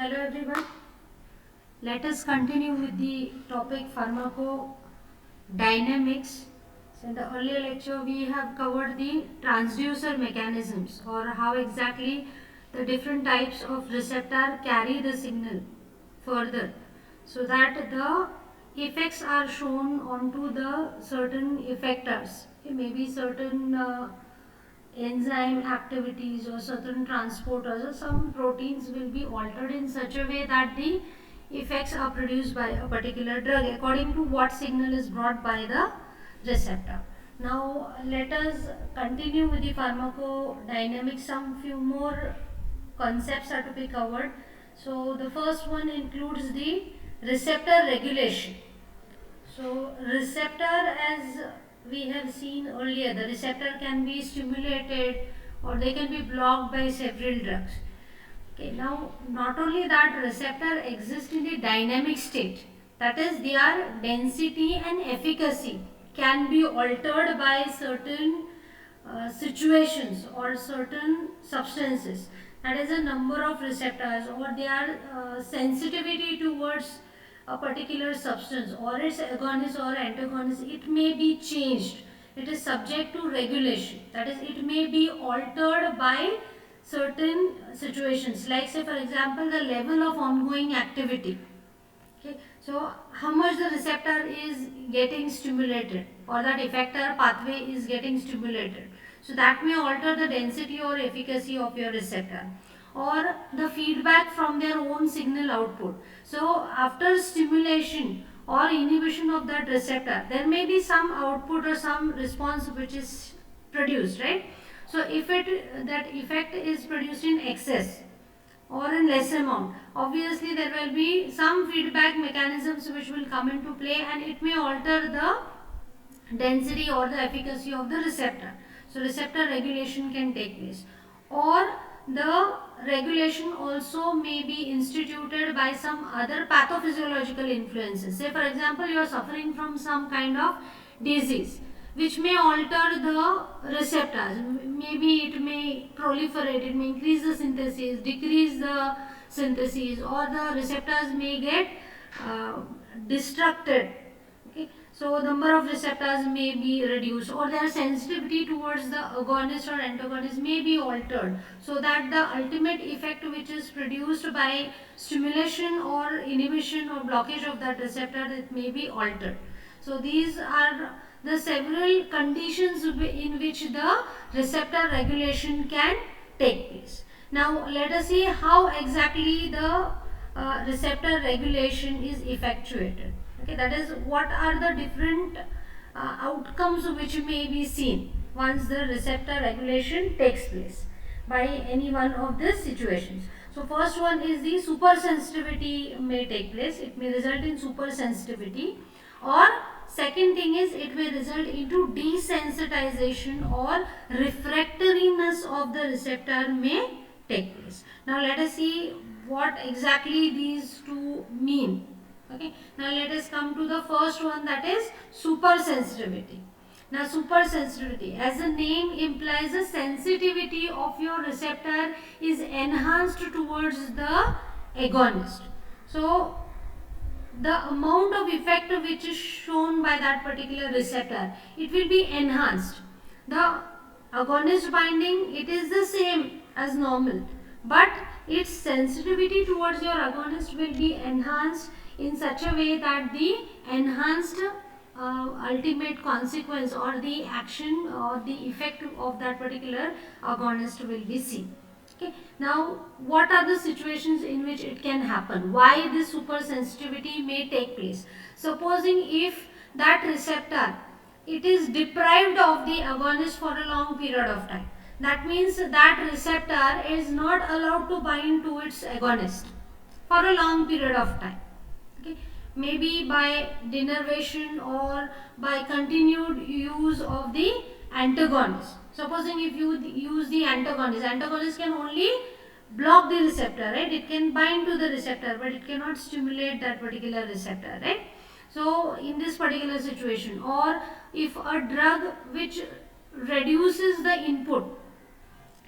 Hello everyone. Let us continue with the topic pharmacodynamics. So in the earlier lecture we have covered the transducer mechanisms, or how exactly the different types of receptor carry the signal further, so that the effects are shown onto the certain effectors. It may be certain enzyme activities or certain transporters, or some proteins will be altered in such a way that the effects are produced by a particular drug according to what signal is brought by the receptor. Now let us continue with the pharmacodynamics. Some few more concepts are to be covered. So the first one includes the receptor regulation. So receptor, as we have seen earlier, the receptor can be stimulated or they can be blocked by several drugs. Okay, now not only that, receptor exists in the dynamic state, that is their density and efficacy can be altered by certain situations or certain substances. That is a number of receptors or their sensitivity towards a particular substance or its agonist or antagonist, it may be changed. It is subject to regulation. That is, it may be altered by certain situations, like say for example the level of ongoing activity. Okay, so how much the receptor is getting stimulated or that effector pathway is getting stimulated. So that may alter the density or efficacy of your receptor, or the feedback from their own signal output. So after stimulation or inhibition of that receptor, there may be some output or some response which is produced, right? So if that effect is produced in excess or in less amount, obviously there will be some feedback mechanisms which will come into play, and it may alter the density or the efficacy of the receptor. So receptor regulation can take place, or the regulation also may be instituted by some other pathophysiological influences. Say for example you are suffering from some kind of disease which may alter the receptors. Maybe it may proliferate, it may increase the synthesis, decrease the synthesis, or the receptors may get destructed. Okay, so number of receptors may be reduced, or their sensitivity towards the agonist or antagonist may be altered, so that the ultimate effect which is produced by stimulation or inhibition or blockage of that receptor, it may be altered. So these are the several conditions in which the receptor regulation can take place. Now let us see how exactly the receptor regulation is effectuated. Okay, that is, what are the different outcomes which may be seen once the receptor regulation takes place by any one of these situations. So first one is the supersensitivity may take place. It may result in supersensitivity, or second thing is it may result into desensitization or refractoriness of the receptor may take place. Now let us see what exactly these two mean. Okay, now let us come to the first one, that is supersensitivity. Now supersensitivity, as the name implies, the sensitivity of your receptor is enhanced towards the agonist. So the amount of effect which is shown by that particular receptor, it will be enhanced. The agonist binding, it is the same as normal, but its sensitivity towards your agonist will be enhanced in such a way that the enhanced ultimate consequence or the action or the effect of that particular agonist will be seen. Okay. Now, what are the situations in which it can happen? Why this supersensitivity may take place? Supposing if that receptor, it is deprived of the agonist for a long period of time. That means that receptor is not allowed to bind to its agonist for a long period of time. Okay. Maybe by denervation or by continued use of the antagonist. Supposing if you use the antagonist can only block the receptor, right? It can bind to the receptor, but it cannot stimulate that particular receptor, right? So in this particular situation, or if a drug which reduces the input,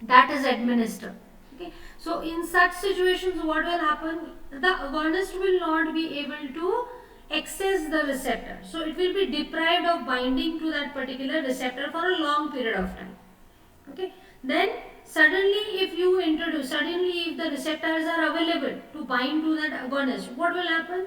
that is administered. Okay. Okay, so in such situations, what will happen? The agonist will not be able to access the receptor, so it will be deprived of binding to that particular receptor for a long period of time. Okay, then suddenly if the receptors are available to bind to that agonist, what will happen?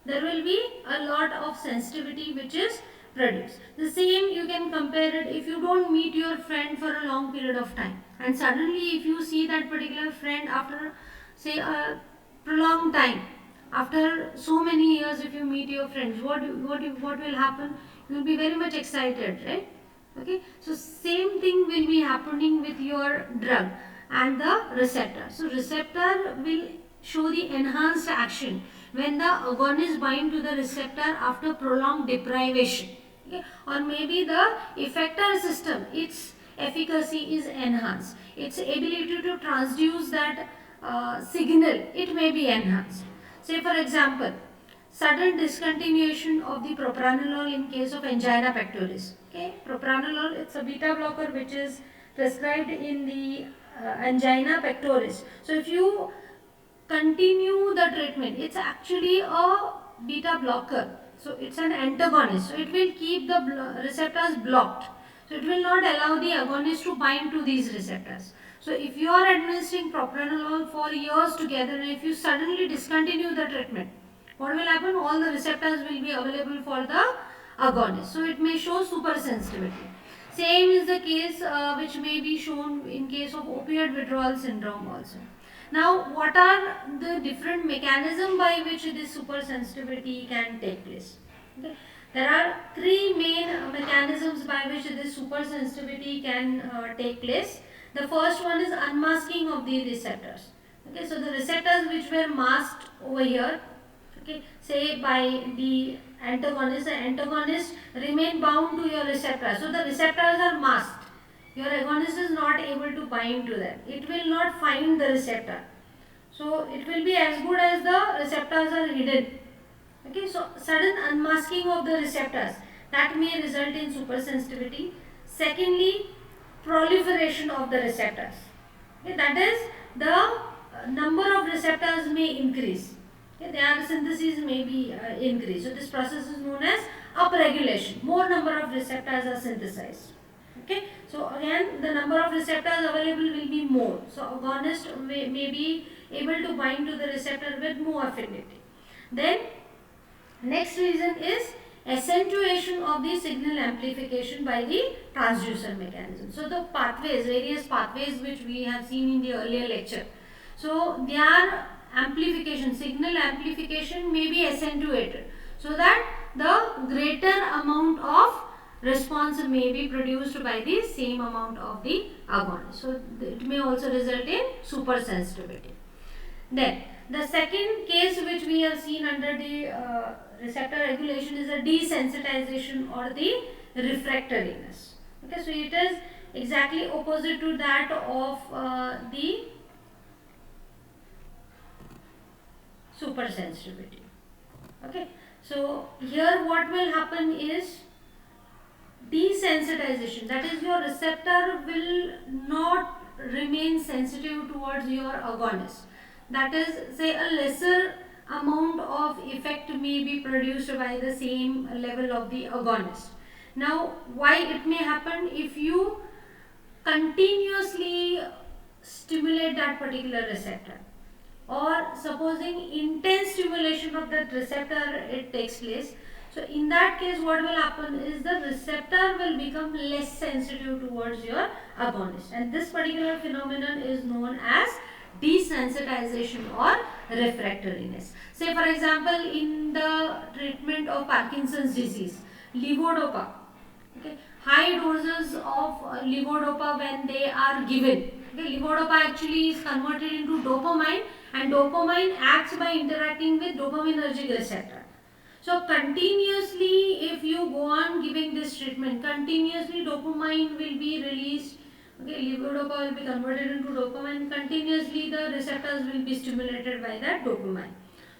There will be a lot of sensitivity which is produced. The same you can compare it if you don't meet your friend for a long period of time, and suddenly if you see that particular friend after say a prolonged time, after so many years, if you meet your friends, what will happen? You will be very much excited, right? Okay, so same thing will be happening with your drug and the receptor. So receptor will show the enhanced action when the agonist bind to the receptor after prolonged deprivation. Okay, or maybe the effector system, its efficacy is enhanced, its ability to transduce that signal, it may be enhanced. Say for example, sudden discontinuation of the propranolol in case of angina pectoris. Okay, propranolol, it's a beta blocker which is prescribed in the angina pectoris. So if you continue the treatment, it's actually a beta blocker, so it's an antagonist, so it will keep the receptors blocked, so it will not allow the agonist to bind to these receptors. So if you are administering propranolol for years together and if you suddenly discontinue the treatment, what will happen? All the receptors will be available for the agonist, so it may show supersensitivity. Same is the case which may be shown in case of opioid withdrawal syndrome also. Now, what are the different mechanisms by which this supersensitivity can take place? Okay. There are three main mechanisms by which this supersensitivity can take place. The first one is unmasking of the receptors. Okay, so the receptors which were masked over here, okay, say by the antagonist remain bound to your receptor. So the receptors are masked. Your agonist is not able to bind to them. It will not find the receptor. So it will be as good as the receptors are hidden. Okay, so sudden unmasking of the receptors, that may result in supersensitivity. Secondly, proliferation of the receptors. Okay, that is the number of receptors may increase. Okay, their synthesis may be increased. So this process is known as upregulation. More number of receptors are synthesized. Okay, so again the number of receptors available will be more. So agonist may be able to bind to the receptor with more affinity. Then next reason is accentuation of the signal amplification by the transducer mechanism. So the pathways, various pathways which we have seen in the earlier lecture. So their amplification, signal amplification may be accentuated so that the greater amount of response may be produced by the same amount of the agonist. So it may also result in supersensitivity. Then the second case which we have seen under the receptor regulation is a desensitization or the refractoriness. Okay, so it is exactly opposite to that of the supersensitivity. Okay, so here what will happen is desensitization, that is your receptor will not remain sensitive towards your agonist. That is, say a lesser amount of effect may be produced by the same level of the agonist. Now why it may happen? If you continuously stimulate that particular receptor, or supposing intense stimulation of that receptor it takes place, so in that case what will happen is the receptor will become less sensitive towards your agonist, and this particular phenomenon is known as desensitization or refractoriness. Say for example, in the treatment of Parkinson's disease, levodopa, okay, high doses of levodopa when they are given, okay, levodopa actually is converted into dopamine, and dopamine acts by interacting with dopaminergic receptor. So continuously if you go on giving this treatment, continuously dopamine will be released. Okay, levodopa will be converted into dopamine. Continuously the receptors will be stimulated by that dopamine.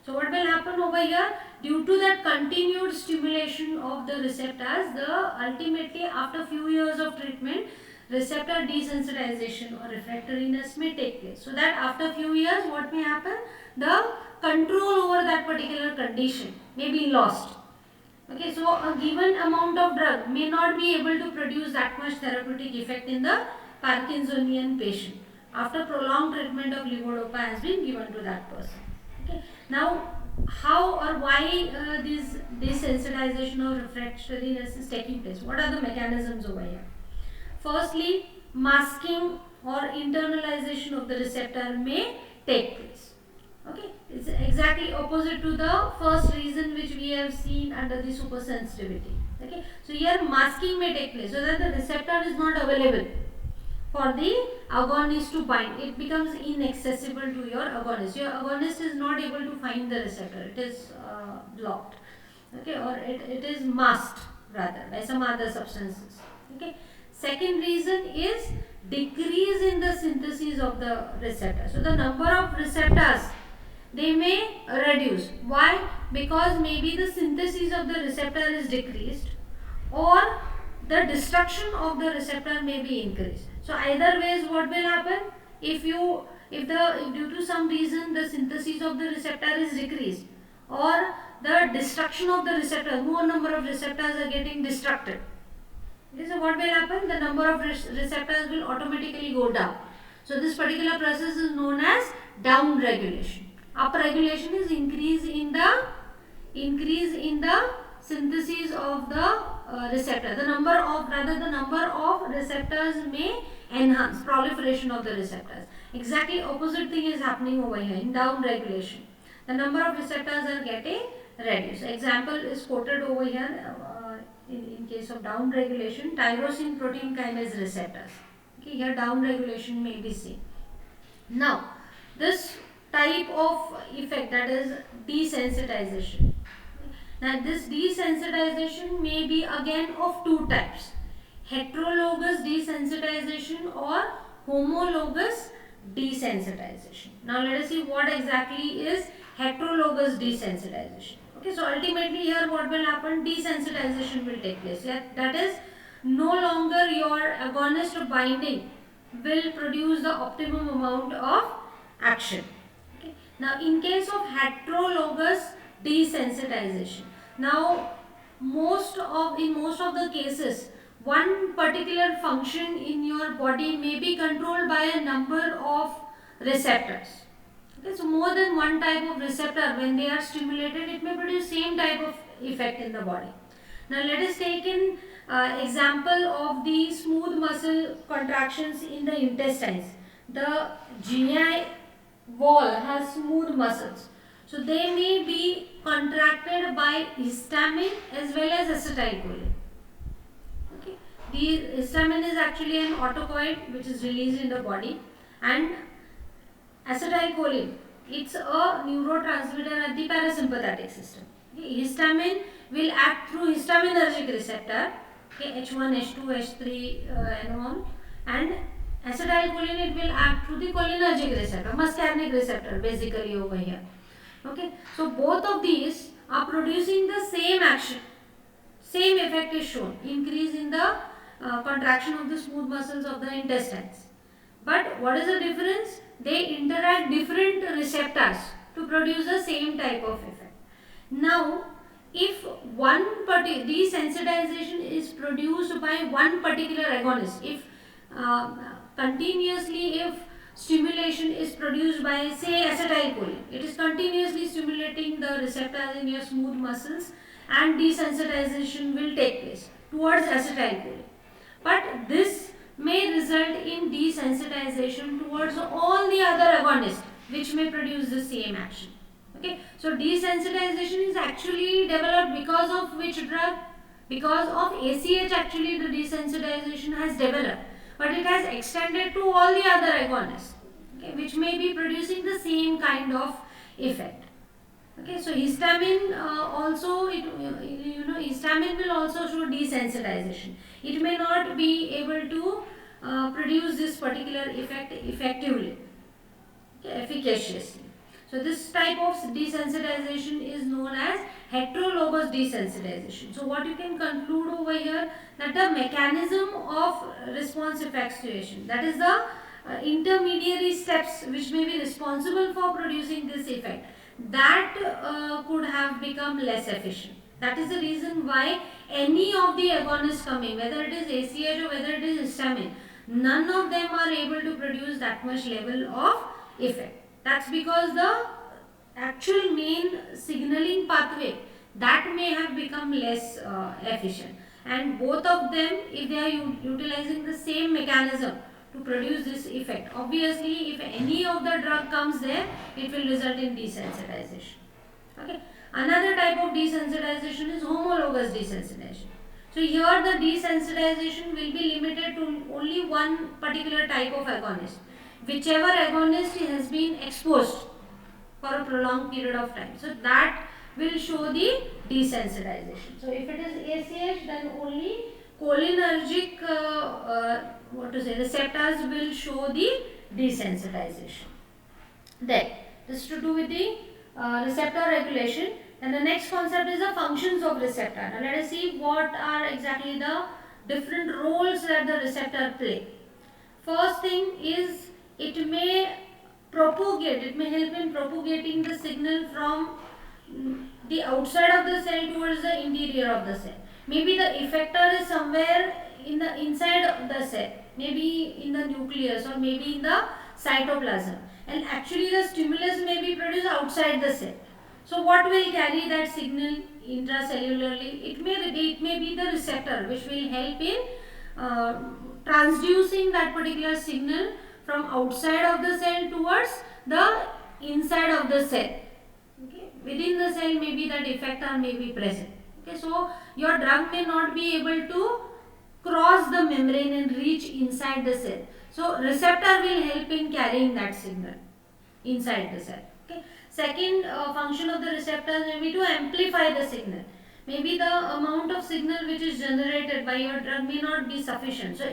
So what will happen over here? Due to that continued stimulation of the receptors, the ultimately after few years of treatment, receptor desensitization or refractoriness may take place. So that after few years, what may happen? The control over that particular condition may be lost. Okay, so a given amount of drug may not be able to produce that much therapeutic effect in the Parkinsonian patient after prolonged treatment of levodopa has been given to that person. Okay, now how or why this desensitization or refractoriness is taking place? What are the mechanisms over here? Firstly, masking or internalization of the receptor may take place. Okay, it's exactly opposite to the first reason which we have seen under the supersensitivity. Okay, so here masking may take place so that the receptor is not available for the agonist to bind. It becomes inaccessible to your agonist. Your agonist is not able to find the receptor. It is blocked. Okay, or it is masked rather by some other substances. Okay. Second reason is decrease in the synthesis of the receptor. So the number of receptors, they may reduce. Why? Because maybe the synthesis of the receptor is decreased or the destruction of the receptor may be increased. So either ways what will happen? If due to some reason the synthesis of the receptor is decreased or the destruction of the receptor, more number of receptors are getting destructed. Okay, so what will happen? The number of receptors will automatically go down. So this particular process is known as down regulation. Up regulation is increase in the synthesis of the receptor. The number of receptors may enhance proliferation of the receptors. Exactly opposite thing is happening over here in down regulation. The number of receptors are getting reduced. Example is quoted over here in case of down regulation, tyrosine protein kinase receptors. Okay, here down regulation may be seen. Now, this type of effect, that is desensitization. Now this desensitization may be again of two types: heterologous desensitization or homologous desensitization. Now let us see what exactly is heterologous desensitization. Okay, so ultimately here what will happen? Desensitization will take place. That is, no longer your agonist binding will produce the optimum amount of action. Okay. Now in case of heterologous desensitization, now in most of the cases, one particular function in your body may be controlled by a number of receptors. Okay, so more than one type of receptor, when they are stimulated, it may produce same type of effect in the body. Now let us take an example of the smooth muscle contractions in the intestines. The GI wall has smooth muscles. So they may be contracted by histamine as well as acetylcholine. Okay. The histamine is actually an autocoid which is released in the body, and acetylcholine, it's a neurotransmitter at the parasympathetic system. Okay. Histamine will act through histaminergic receptor, okay, H1, H2, H3 and all, and acetylcholine, it will act through the cholinergic receptor, muscarinic receptor basically over here. Okay, so both of these are producing the same action, same effect is shown, increase in the contraction of the smooth muscles of the intestines. But what is the difference? They interact different receptors to produce the same type of effect. Now, if one desensitization is produced by one particular agonist, if continuously, if stimulation is produced by, say, acetylcholine, it is continuously stimulating the receptors in your smooth muscles, and desensitization will take place towards acetylcholine. But this may result in desensitization towards all the other agonists which may produce the same action. Okay, so desensitization is actually developed because of which drug? Because of ACH actually the desensitization has developed, but it has extended to all the other agonists, okay, which may be producing the same kind of effect. Okay, so histamine also, histamine will also show desensitization. It may not be able to produce this particular effect effectively, okay, efficaciously. So this type of desensitization is known as heterologous desensitization. So what you can conclude over here, that the mechanism of response effectuation, that is the intermediary steps which may be responsible for producing this effect, that could have become less efficient. That is the reason why any of the agonists coming, whether it is ACH or whether it is histamine, none of them are able to produce that much level of effect. That's because the actual main signaling pathway, that may have become less efficient, and both of them, if they are utilizing the same mechanism to produce this effect, obviously if any of the drug comes there, it will result in desensitization. Okay. Another type of desensitization is homologous desensitization. So here the desensitization will be limited to only one particular type of agonist, whichever agonist has been exposed for a prolonged period of time. So that will show the desensitization. So if it is ACH, then only cholinergic receptors will show the desensitization. Then this to do with the receptor regulation. And the next concept is the functions of receptor. Now let us see what are exactly the different roles that the receptor play. First thing is, it may propagate, it may help in propagating the signal from the outside of the cell towards the interior of the cell. Maybe the effector is somewhere in the inside of the cell, maybe in the nucleus or maybe in the cytoplasm, and actually the stimulus may be produced outside the cell. So what will carry that signal intracellularly? It may be the receptor, which will help in transducing that particular signal from outside of the cell towards the inside of the cell. Okay. Within the cell, maybe that effector may be present. Okay. So your drug may not be able to cross the membrane and reach inside the cell. So receptor will help in carrying that signal inside the cell. Okay. Second function of the receptors may be to amplify the signal. Maybe the amount of signal which is generated by your drug may not be sufficient. So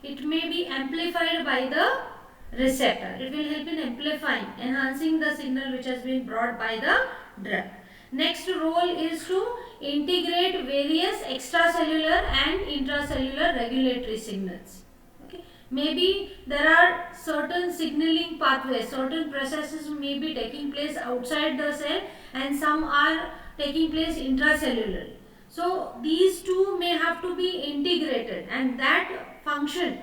it may be amplified by the receptor. It will help in amplifying, enhancing the signal which has been brought by the drug. Next role is to integrate various extracellular and intracellular regulatory signals. Okay. Maybe there are certain signaling pathways, certain processes may be taking place outside the cell and some are taking place intracellularly. So these two may have to be integrated, and that function,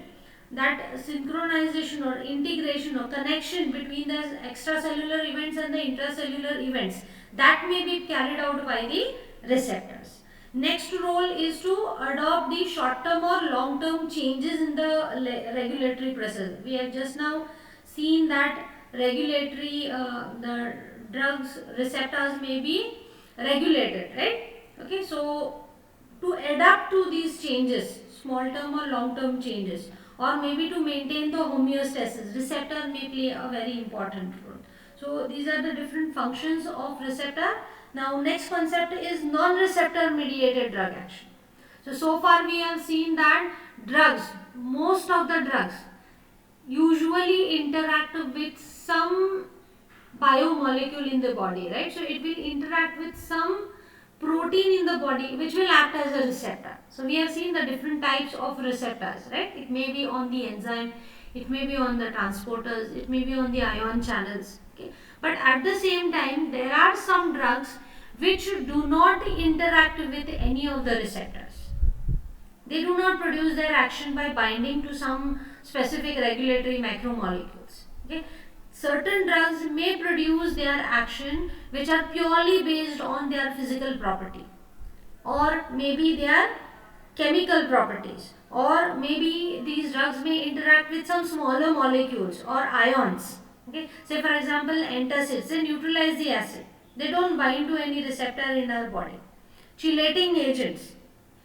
that synchronization or integration or connection between the extracellular events and the intracellular events, that may be carried out by the receptors. Next role is to adopt the short-term or long-term changes in the regulatory process. We have just now seen that regulatory, the drugs receptors may be regulated, right? Okay, so to adapt to these changes, small-term or long-term changes, or maybe to maintain the homeostasis, receptor may play a very important role. So these are the different functions of receptor. Now next concept is non-receptor mediated drug action. So far we have seen that drugs, most of the drugs usually interact with some biomolecule in the body, right? So it will interact with some protein in the body which will act as a receptor. So we have seen the different types of receptors, right? It may be on the enzyme, it may be on the transporters, it may be on the ion channels. Okay? But at the same time, there are some drugs which do not interact with any of the receptors. They do not produce their action by binding to some specific regulatory macromolecules. Okay? Certain drugs may produce their action which are purely based on their physical property, or maybe their chemical properties, or maybe these drugs may interact with some smaller molecules or ions. Okay? Say for example antacids, they neutralize the acid. They don't bind to any receptor in our body. Chelating agents,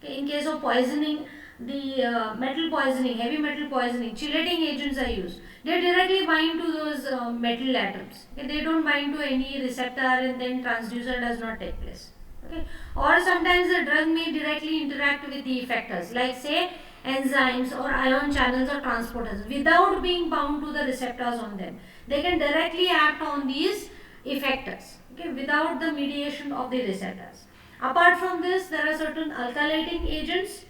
okay, in case of poisoning, the metal poisoning, heavy metal poisoning, chelating agents are used. They directly bind to those metal atoms. Okay? They don't bind to any receptor and then transducer does not take place. Okay? Or sometimes the drug may directly interact with the effectors, like say enzymes or ion channels or transporters, without being bound to the receptors on them. They can directly act on these effectors, okay, without the mediation of the receptors. Apart from this, there are certain alkylating agents,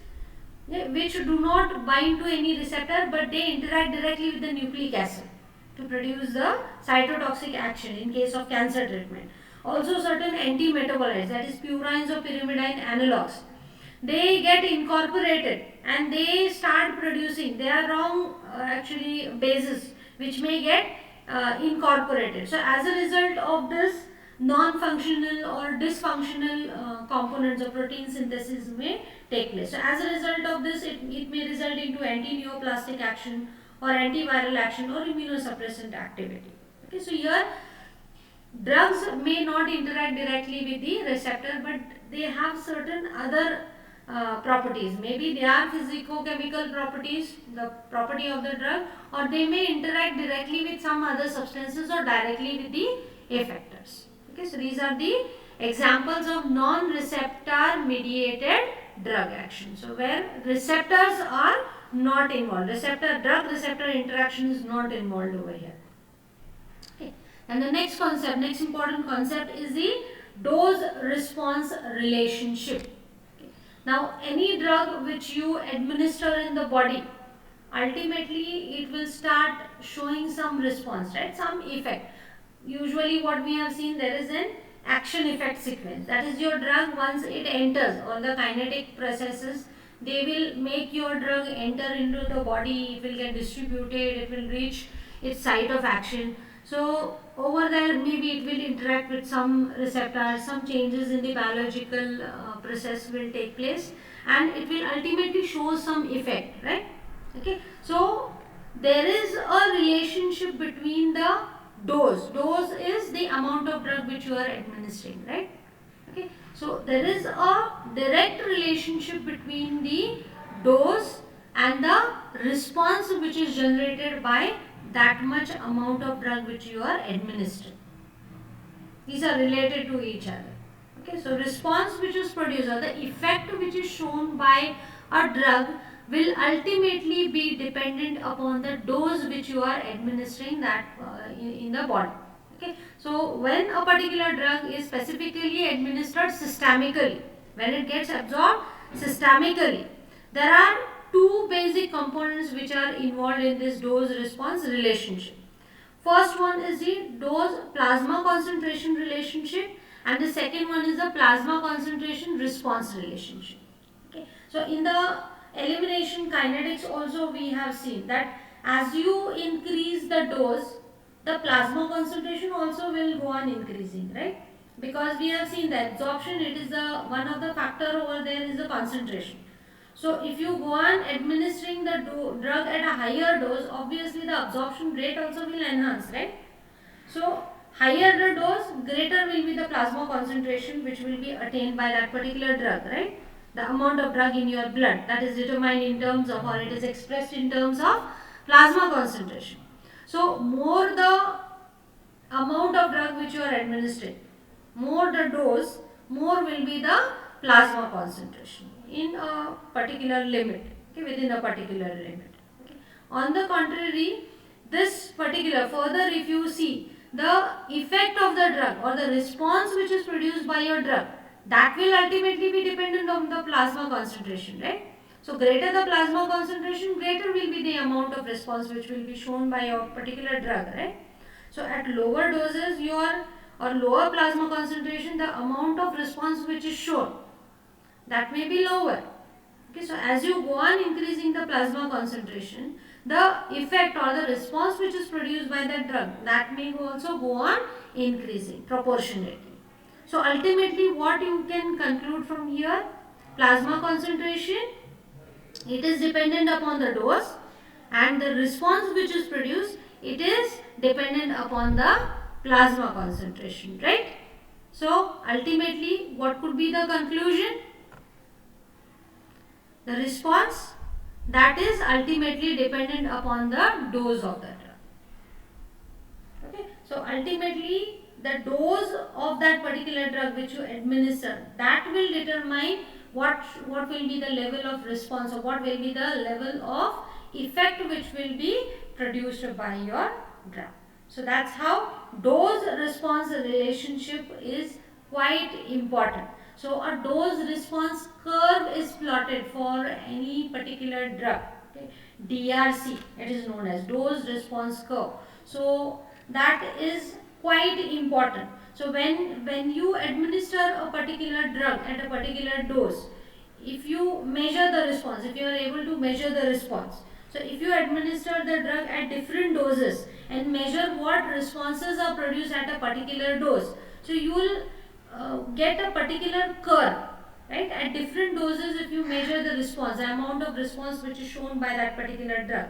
okay, which do not bind to any receptor but they interact directly with the nucleic acid to produce the cytotoxic action in case of cancer treatment. Also certain anti-metabolites, that is purines or pyrimidine analogs, they get incorporated and they start producing, they are wrong actually bases which may get incorporated. So as a result of this, non-functional or dysfunctional components of protein synthesis may take place. So as a result of this, it may result into anti-neoplastic action or antiviral action or immunosuppressant activity. Okay, so here drugs may not interact directly with the receptor, but they have certain other properties. Maybe they are physicochemical properties, the property of the drug, or they may interact directly with some other substances or directly with the effectors. Okay, so these are the examples of non-receptor mediated drug action. So where receptors are not involved, drug receptor interaction is not involved over here. Okay. And the next important concept is the dose response relationship. Okay. Now any drug which you administer in the body, ultimately it will start showing some response, right, some effect. Usually what we have seen, there is an action effect sequence, that is your drug once it enters, all the kinetic processes, they will make your drug enter into the body, it will get distributed, it will reach its site of action. So over there maybe it will interact with some receptors, some changes in the biological process will take place and it will ultimately show some effect, right? Okay, so there is a relationship between the dose. Dose is the amount of drug which you are administering, right? Okay, so there is a direct relationship between the dose and the response which is generated by that much amount of drug which you are administering. These are related to each other. Okay, so response which is produced or the effect which is shown by a drug will ultimately be dependent upon the dose which you are administering that in the body. Okay, so when a particular drug is specifically administered systemically, when it gets absorbed systemically, there are two basic components which are involved in this dose response relationship. First one is the dose plasma concentration relationship and the second one is the plasma concentration response relationship. Okay, so in the elimination kinetics also we have seen that as you increase the dose, the plasma concentration also will go on increasing, right? Because we have seen that absorption, it is the one of the factor over there is the concentration. So if you go on administering the drug at a higher dose, obviously the absorption rate also will enhance, right? So higher the dose, greater will be the plasma concentration which will be attained by that particular drug, right? The amount of drug in your blood, that is determined in terms of, or it is expressed in terms of plasma concentration. So more the amount of drug which you are administering, more the dose, more will be the plasma concentration in a particular limit, okay, within a particular limit. Okay. On the contrary, this particular, further if you see the effect of the drug or the response which is produced by your drug, that will ultimately be dependent on the plasma concentration, right? So greater the plasma concentration, greater will be the amount of response which will be shown by your particular drug, right? So at lower doses, your or lower plasma concentration, the amount of response which is shown, that may be lower. Okay, so as you go on increasing the plasma concentration, the effect or the response which is produced by that drug, that may also go on increasing proportionately. So ultimately what you can conclude from here, plasma concentration, it is dependent upon the dose and the response which is produced, it is dependent upon the plasma concentration, right? So ultimately what could be the conclusion? The response, that is ultimately dependent upon the dose of the drug. Okay, so ultimately the dose of that particular drug which you administer, that will determine what will be the level of response or what will be the level of effect which will be produced by your drug. So that's how dose response relationship is quite important. So a dose response curve is plotted for any particular drug. Okay? DRC, it is known as dose response curve. So that is quite important. So when you administer a particular drug at a particular dose, if you measure the response, if you are able to measure the response, so if you administer the drug at different doses and measure what responses are produced at a particular dose, so you will get a particular curve, right? At different doses, if you measure the response, the amount of response which is shown by that particular drug,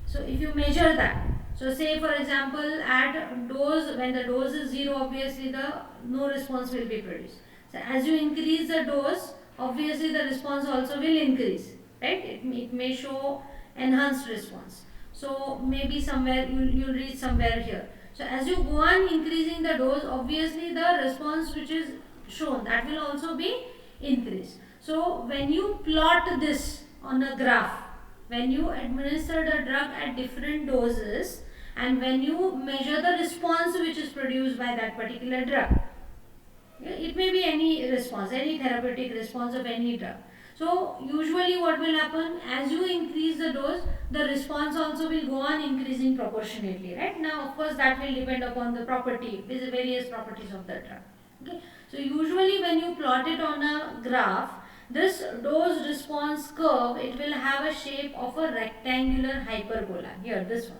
so if you measure that, so say for example at dose, when the dose is 0, obviously the no response will be produced. So as you increase the dose, obviously the response also will increase, right? It may show enhanced response. So maybe somewhere you'll reach somewhere here. So as you go on increasing the dose, obviously the response which is shown, that will also be increased. So when you plot this on a graph, when you administer the drug at different doses and when you measure the response which is produced by that particular drug, it may be any response, any therapeutic response of any drug. So usually what will happen, as you increase the dose, the response also will go on increasing proportionately, right? Now of course that will depend upon the property, various properties of the drug. Okay. So usually when you plot it on a graph, this dose response curve, it will have a shape of a rectangular hyperbola. Here, this one.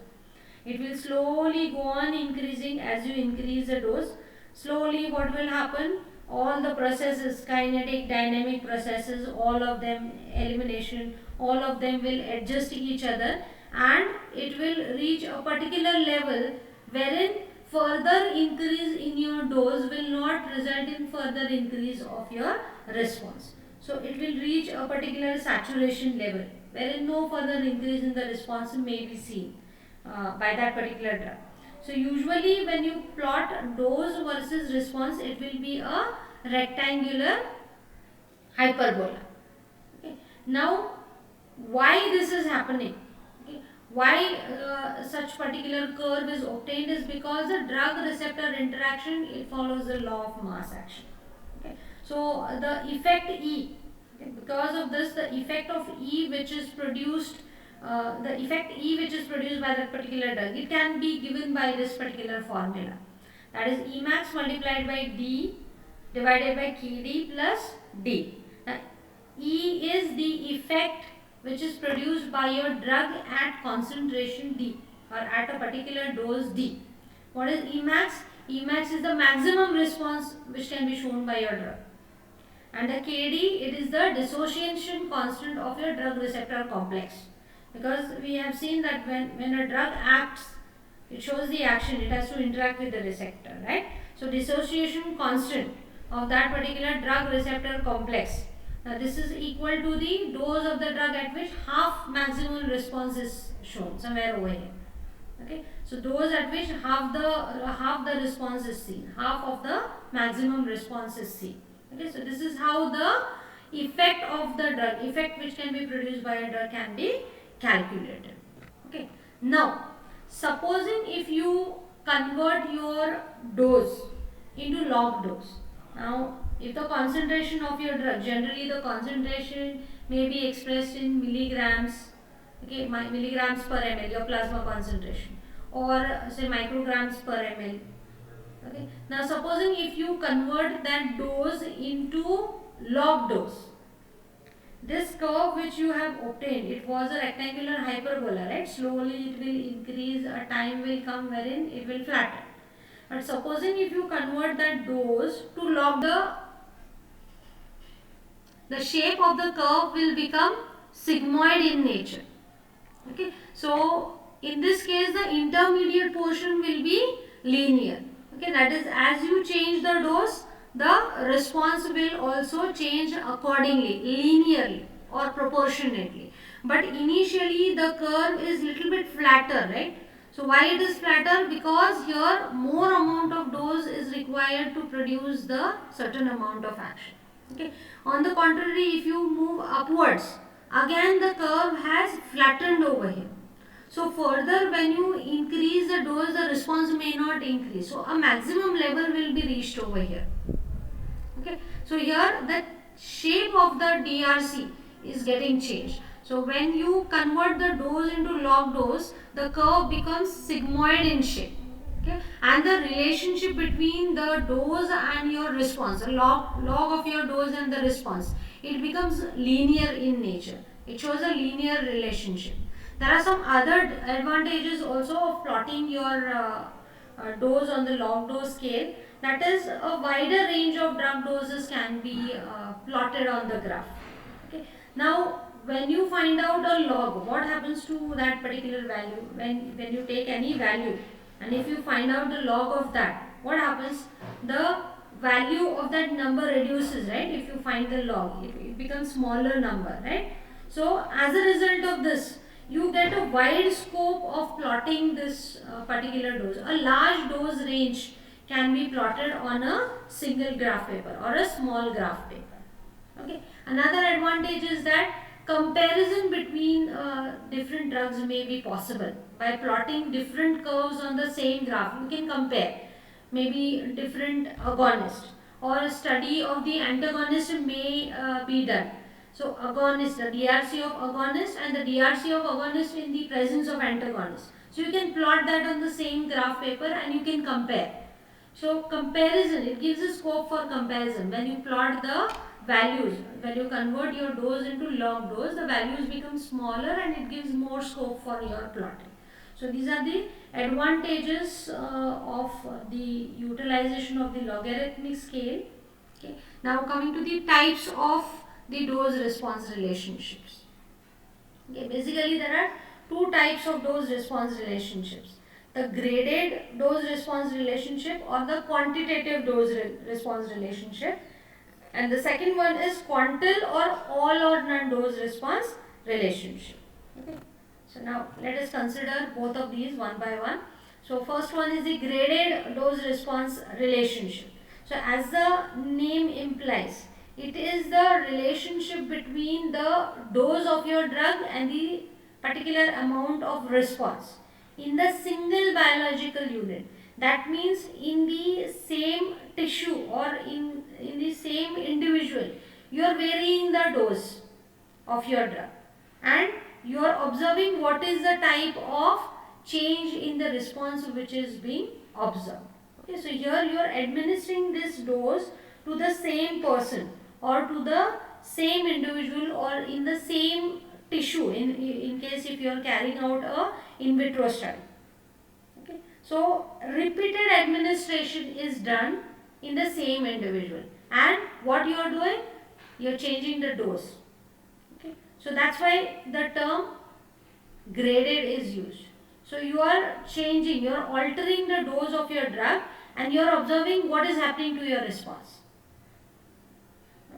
It will slowly go on increasing as you increase the dose. Slowly what will happen? All the processes, kinetic, dynamic processes, all of them, elimination, all of them will adjust each other and it will reach a particular level wherein further increase in your dose will not result in further increase of your response. So it will reach a particular saturation level wherein no further increase in the response may be seen by that particular drug. So usually when you plot dose versus response, it will be a rectangular hyperbola. Okay. Now why this is happening? Okay. Why such particular curve is obtained is because the drug receptor interaction, it follows the law of mass action. Okay. So the effect E, okay, because of this the effect of E which is produced the effect E which is produced by that particular drug, it can be given by this particular formula, that is Emax multiplied by D divided by Kd plus D. Now, E is the effect which is produced by your drug at concentration D or at a particular dose D. What is Emax? Emax is the maximum response which can be shown by your drug. And the Kd, it is the dissociation constant of your drug receptor complex. Because we have seen that when a drug acts, it shows the action, it has to interact with the receptor, right? So dissociation constant of that particular drug receptor complex. Now this is equal to the dose of the drug at which half maximum response is shown, somewhere over here. Okay, so dose at which half the response is seen, half of the maximum response is seen. Okay, so this is how the effect of the drug, effect which can be produced by a drug, can be calculated. Okay. Now, supposing if you convert your dose into log dose. Now, if the concentration of your drug, generally the concentration may be expressed in milligrams, okay, milligrams per ml, your plasma concentration, or say micrograms per ml. Okay. Now, supposing if you convert that dose into log dose, this curve which you have obtained, it was a rectangular hyperbola, right? Slowly it will increase, a time will come wherein it will flatten. But supposing if you convert that dose to log, the shape of the curve will become sigmoid in nature. Okay, so in this case the intermediate portion will be linear. Okay, that is, as you change the dose, the response will also change accordingly, linearly or proportionately. But initially the curve is little bit flatter, right? So why it is flatter? Because here more amount of dose is required to produce the certain amount of action. Okay. On the contrary, if you move upwards, again the curve has flattened over here. So further, when you increase the dose, the response may not increase. So a maximum level will be reached over here. Okay. So here the shape of the DRC is getting changed. So when you convert the dose into log dose, the curve becomes sigmoid in shape. Okay. And the relationship between the dose and your response, the log of your dose and the response, it becomes linear in nature. It shows a linear relationship. There are some other advantages also of plotting your dose on the log dose scale. That is, a wider range of drug doses can be plotted on the graph. Okay. Now, when you find out a log, what happens to that particular value? When you take any value and if you find out the log of that, what happens? The value of that number reduces, right? If you find the log, it becomes smaller number, right? So, as a result of this, you get a wide scope of plotting this particular dose. A large dose range can be plotted on a single graph paper or a small graph paper. Okay. Another advantage is that comparison between different drugs may be possible. By plotting different curves on the same graph, you can compare maybe different agonists, or a study of the antagonist may be done. So agonist, the DRC of agonist and the DRC of agonist in the presence of antagonist. So you can plot that on the same graph paper and you can compare. So comparison, it gives a scope for comparison. When you plot the values, when you convert your dose into log dose, the values become smaller and it gives more scope for your plotting. So these are the advantages of the utilization of the logarithmic scale. Okay. Now coming to the types of the dose response relationships. Okay. Basically there are two types of dose response relationships: the graded dose response relationship or the quantitative dose response relationship, and the second one is quantile or all or none dose response relationship. Okay. So now let us consider both of these one by one. So first one is the graded dose response relationship. So as the name implies, it is the relationship between the dose of your drug and the particular amount of response in the single biological unit. That means in the same tissue or in the same individual, you are varying the dose of your drug and you are observing what is the type of change in the response which is being observed. Okay, so here you are administering this dose to the same person or to the same individual or in the same tissue in case if you are carrying out a in vitro study. Okay, so repeated administration is done in the same individual, and what you are doing, you are changing the dose. Okay, so that's why the term graded is used. So you are changing, you are altering the dose of your drug and you are observing what is happening to your response.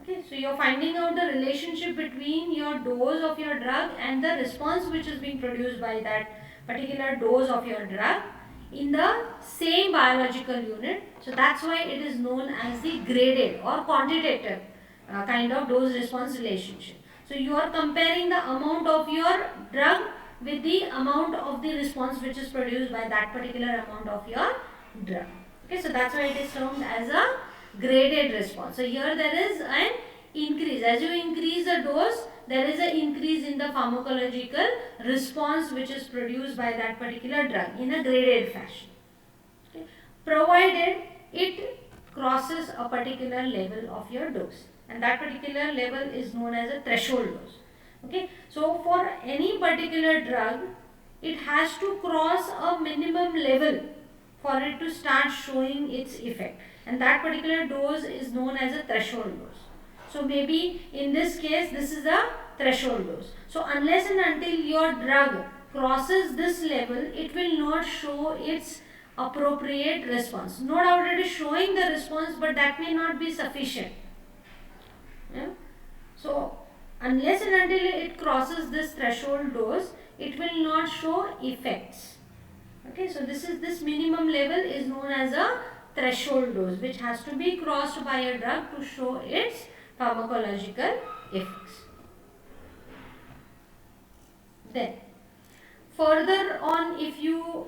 Okay, so you are finding out the relationship between your dose of your drug and the response which is being produced by that particular dose of your drug in the same biological unit. So that's why it is known as the graded or quantitative kind of dose response relationship. So you are comparing the amount of your drug with the amount of the response which is produced by that particular amount of your drug. Okay, so that's why it is termed as a graded response. So here there is an increase. As you increase the dose, there is an increase in the pharmacological response which is produced by that particular drug in a graded fashion. Okay, provided it crosses a particular level of your dose, and that particular level is known as a threshold dose. Okay, so for any particular drug, it has to cross a minimum level for it to start showing its effect, and that particular dose is known as a threshold dose. So maybe in this case this is a threshold dose. So unless and until your drug crosses this level, it will not show its appropriate response. No doubt it is showing the response, but that may not be sufficient. Yeah? So unless and until it crosses this threshold dose, it will not show effects. Okay, so this minimum level is known as a threshold dose, which has to be crossed by a drug to show its pharmacological effects. Then further on, if you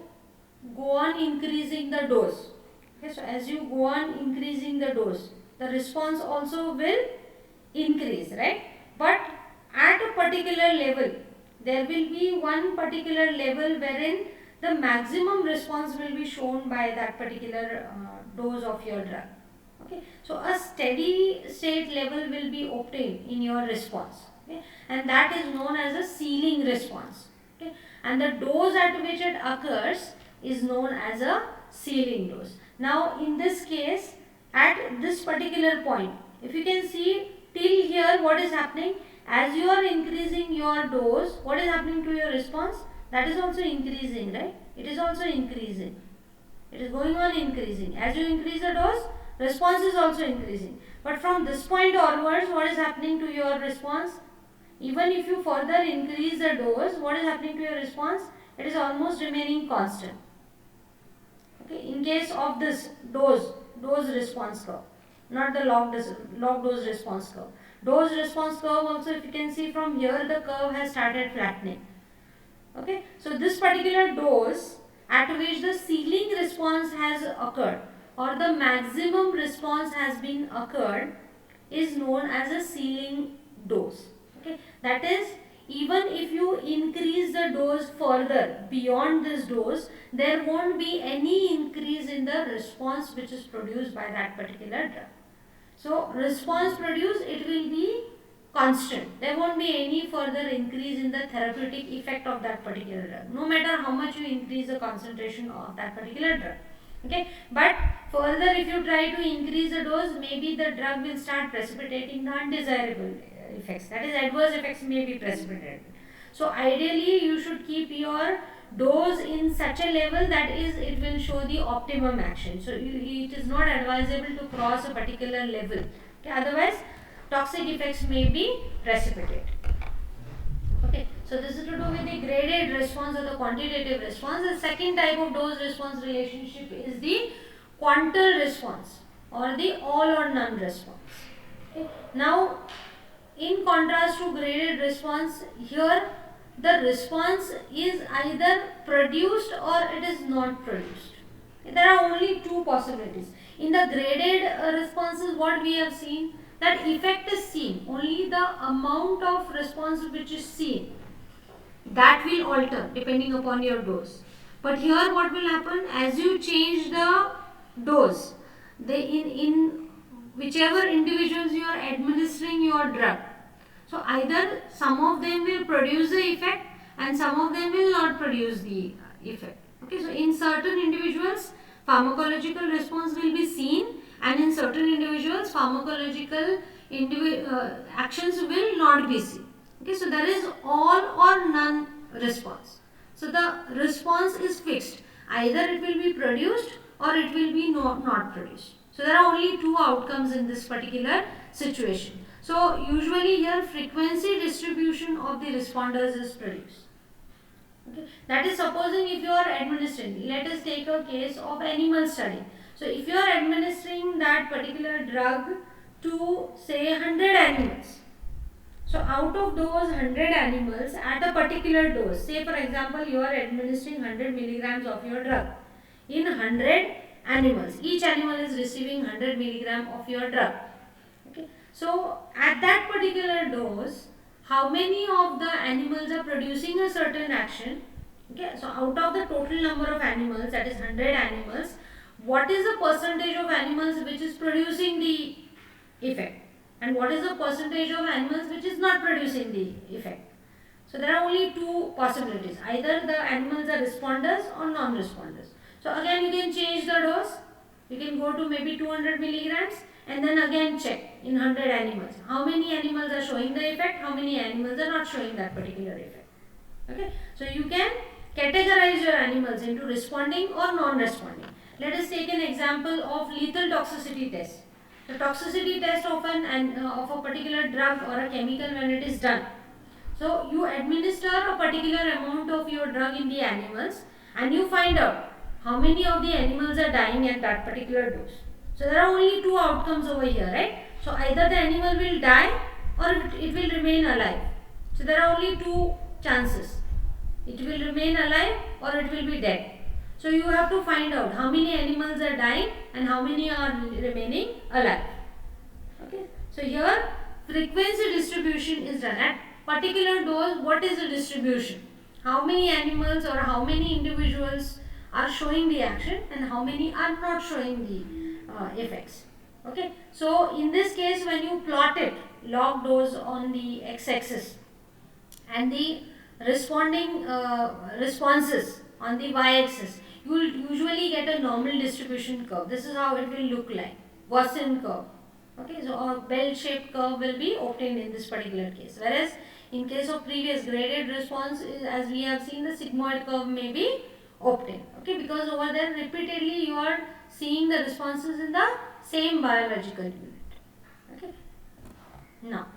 go on increasing the dose, okay, so as you go on increasing the dose, the response also will increase, right? But at a particular level, there will be one particular level wherein the maximum response will be shown by that particular dose of your drug. Okay, so a steady state level will be obtained in your response, okay, and that is known as a ceiling response, okay, and the dose at which it occurs is known as a ceiling dose. Now in this case, at this particular point, if you can see till here, what is happening, as you are increasing your dose, what is happening to your response? That is also increasing, right? It is also increasing. It is going on increasing. As you increase the dose, response is also increasing. But from this point onwards, what is happening to your response? Even if you further increase the dose, what is happening to your response? It is almost remaining constant. Okay, in case of this dose response curve, not the log dose response curve. Dose response curve also, if you can see from here, the curve has started flattening. Okay, so this particular dose at which the ceiling response has occurred or the maximum response has been occurred is known as a ceiling dose. Okay, that is, even if you increase the dose further beyond this dose, there won't be any increase in the response which is produced by that particular drug. So response produced, it will be constant. There won't be any further increase in the therapeutic effect of that particular drug, no matter how much you increase the concentration of that particular drug. Okay, but further if you try to increase the dose, maybe the drug will start precipitating the undesirable effects, that is adverse effects may be precipitated. So ideally you should keep your dose in such a level that is it will show the optimum action. So it is not advisable to cross a particular level. Okay, otherwise toxic effects may be precipitate. Okay, so this is to do with the graded response or the quantitative response. The second type of dose response relationship is the quantal response or the all or none response. Okay. Now in contrast to graded response, here the response is either produced or it is not produced. There are only two possibilities. In the graded responses, what we have seen, that effect is seen, only the amount of response which is seen, that will alter depending upon your dose. But here what will happen, as you change the dose, in whichever individuals you are administering your drug, so either some of them will produce the effect and some of them will not produce the effect. Okay, so in certain individuals pharmacological response will be seen, and in certain individuals pharmacological actions will not be seen. Okay, so there is all or none response. So the response is fixed, either it will be produced or it will be not produced. So there are only two outcomes in this particular situation. So usually here frequency distribution of the responders is produced. Okay. That is supposing if you are administering, let us take a case of animal study. So if you are administering that particular drug to say 100 animals, so out of those 100 animals at a particular dose, say for example you are administering 100 milligrams of your drug in 100 animals, each animal is receiving 100 milligram of your drug. Okay. So at that particular dose, how many of the animals are producing a certain action? Okay, so out of the total number of animals, that is 100 animals, what is the percentage of animals which is producing the effect, and what is the percentage of animals which is not producing the effect? So there are only two possibilities, either the animals are responders or non-responders. So again you can change the dose, you can go to maybe 200 milligrams and then again check in 100 animals how many animals are showing the effect, how many animals are not showing that particular effect. Okay, so you can categorize your animals into responding or non-responding. Let us take an example of lethal toxicity test. The toxicity test of a particular drug or a chemical when it is done. So you administer a particular amount of your drug in the animals and you find out how many of the animals are dying at that particular dose. So there are only two outcomes over here, right? So either the animal will die or it will remain alive. So there are only two chances. It will remain alive or it will be dead. So you have to find out how many animals are dying and how many are remaining alive. Okay. So here frequency distribution is done at particular dose. What is the distribution? How many animals or how many individuals are showing the action and how many are not showing the effects. Okay. So in this case, when you plot it, log dose on the x-axis and the responding responses on the y-axis, you will usually get a normal distribution curve. This is how it will look like, Gaussian curve. Okay, so a bell-shaped curve will be obtained in this particular case. Whereas in case of previous graded response, as we have seen, the sigmoid curve may be obtained. Okay, because over there repeatedly you are seeing the responses in the same biological unit. Okay. Now,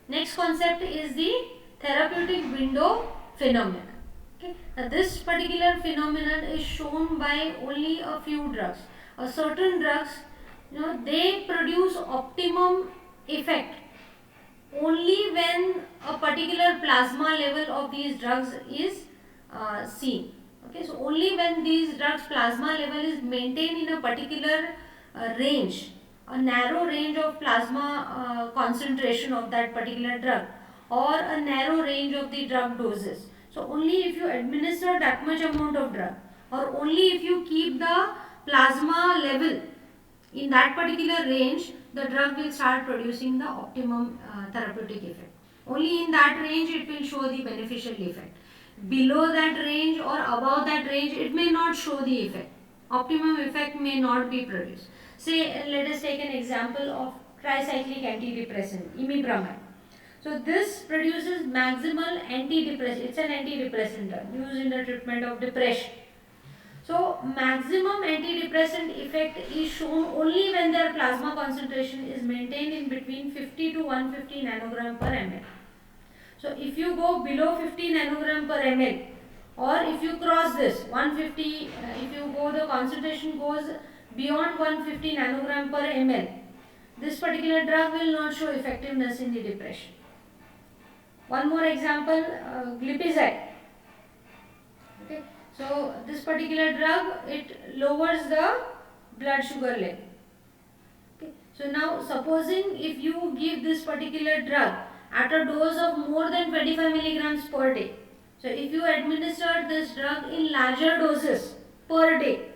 next concept is the therapeutic window phenomenon. Okay. Now, this particular phenomenon is shown by only a few drugs. Certain drugs, they produce optimum effect only when a particular plasma level of these drugs is seen. Okay, so only when these drugs plasma level is maintained in a particular range, a narrow range of plasma concentration of that particular drug, or a narrow range of the drug doses. So only if you administer that much amount of drug, or only if you keep the plasma level in that particular range, the drug will start producing the optimum therapeutic effect. Only in that range it will show the beneficial effect. Below that range or above that range, it may not show the effect. Optimum effect may not be produced. Say, let us take an example of tricyclic antidepressant, imipramine. So this produces maximal antidepressant. It's an antidepressant drug used in the treatment of depression. So maximum antidepressant effect is shown only when their plasma concentration is maintained in between 50 to 150 nanogram per ml. So if you go below 50 nanogram per ml, or if you cross this 150, if you go, the concentration goes beyond 150 nanogram per ml, this particular drug will not show effectiveness in the depression. One more example, glipizide. Okay. So this particular drug, it lowers the blood sugar level. Okay. So now supposing if you give this particular drug at a dose of more than 25 milligrams per day. So if you administer this drug in larger doses per day,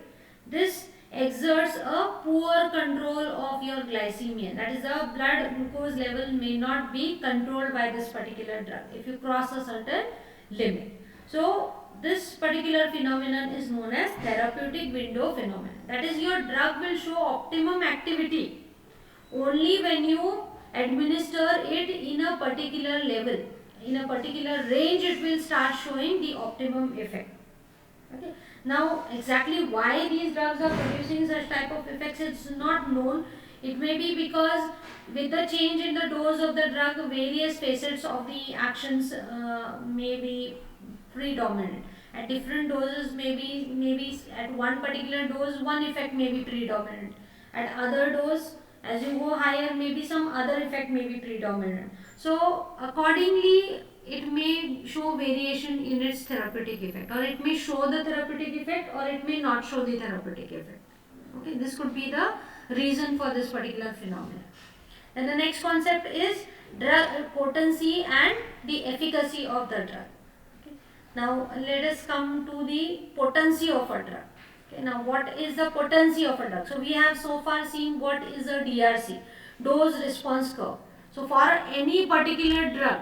this exerts a poor control of your glycemia. That is, the blood glucose level may not be controlled by this particular drug if you cross a certain limit. So this particular phenomenon is known as therapeutic window phenomenon. That is, your drug will show optimum activity only when you administer it in a particular level. In a particular range, it will start showing the optimum effect. Okay. Now, exactly why these drugs are producing such type of effects is not known. It may be because with the change in the dose of the drug, various facets of the actions may be predominant. At different doses, maybe at one particular dose, one effect may be predominant. At other dose, as you go higher, maybe some other effect may be predominant. So accordingly, it may show variation in its therapeutic effect, or it may show the therapeutic effect, or it may not show the therapeutic effect. Okay, this could be the reason for this particular phenomenon. Then the next concept is drug potency and the efficacy of the drug. Okay. Now let us come to the potency of a drug. Okay, now what is the potency of a drug? So we have so far seen what is a DRC, dose response curve. So for any particular drug,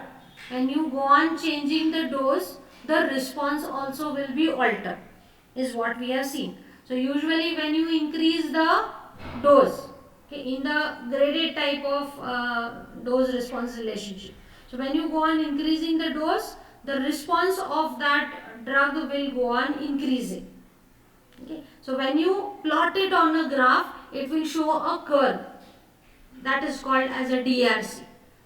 when you go on changing the dose, the response also will be altered, is what we have seen. So usually when you increase the dose, okay, in the graded type of dose response relationship. So when you go on increasing the dose, the response of that drug will go on increasing. Okay. So when you plot it on a graph, it will show a curve that is called as a DRC.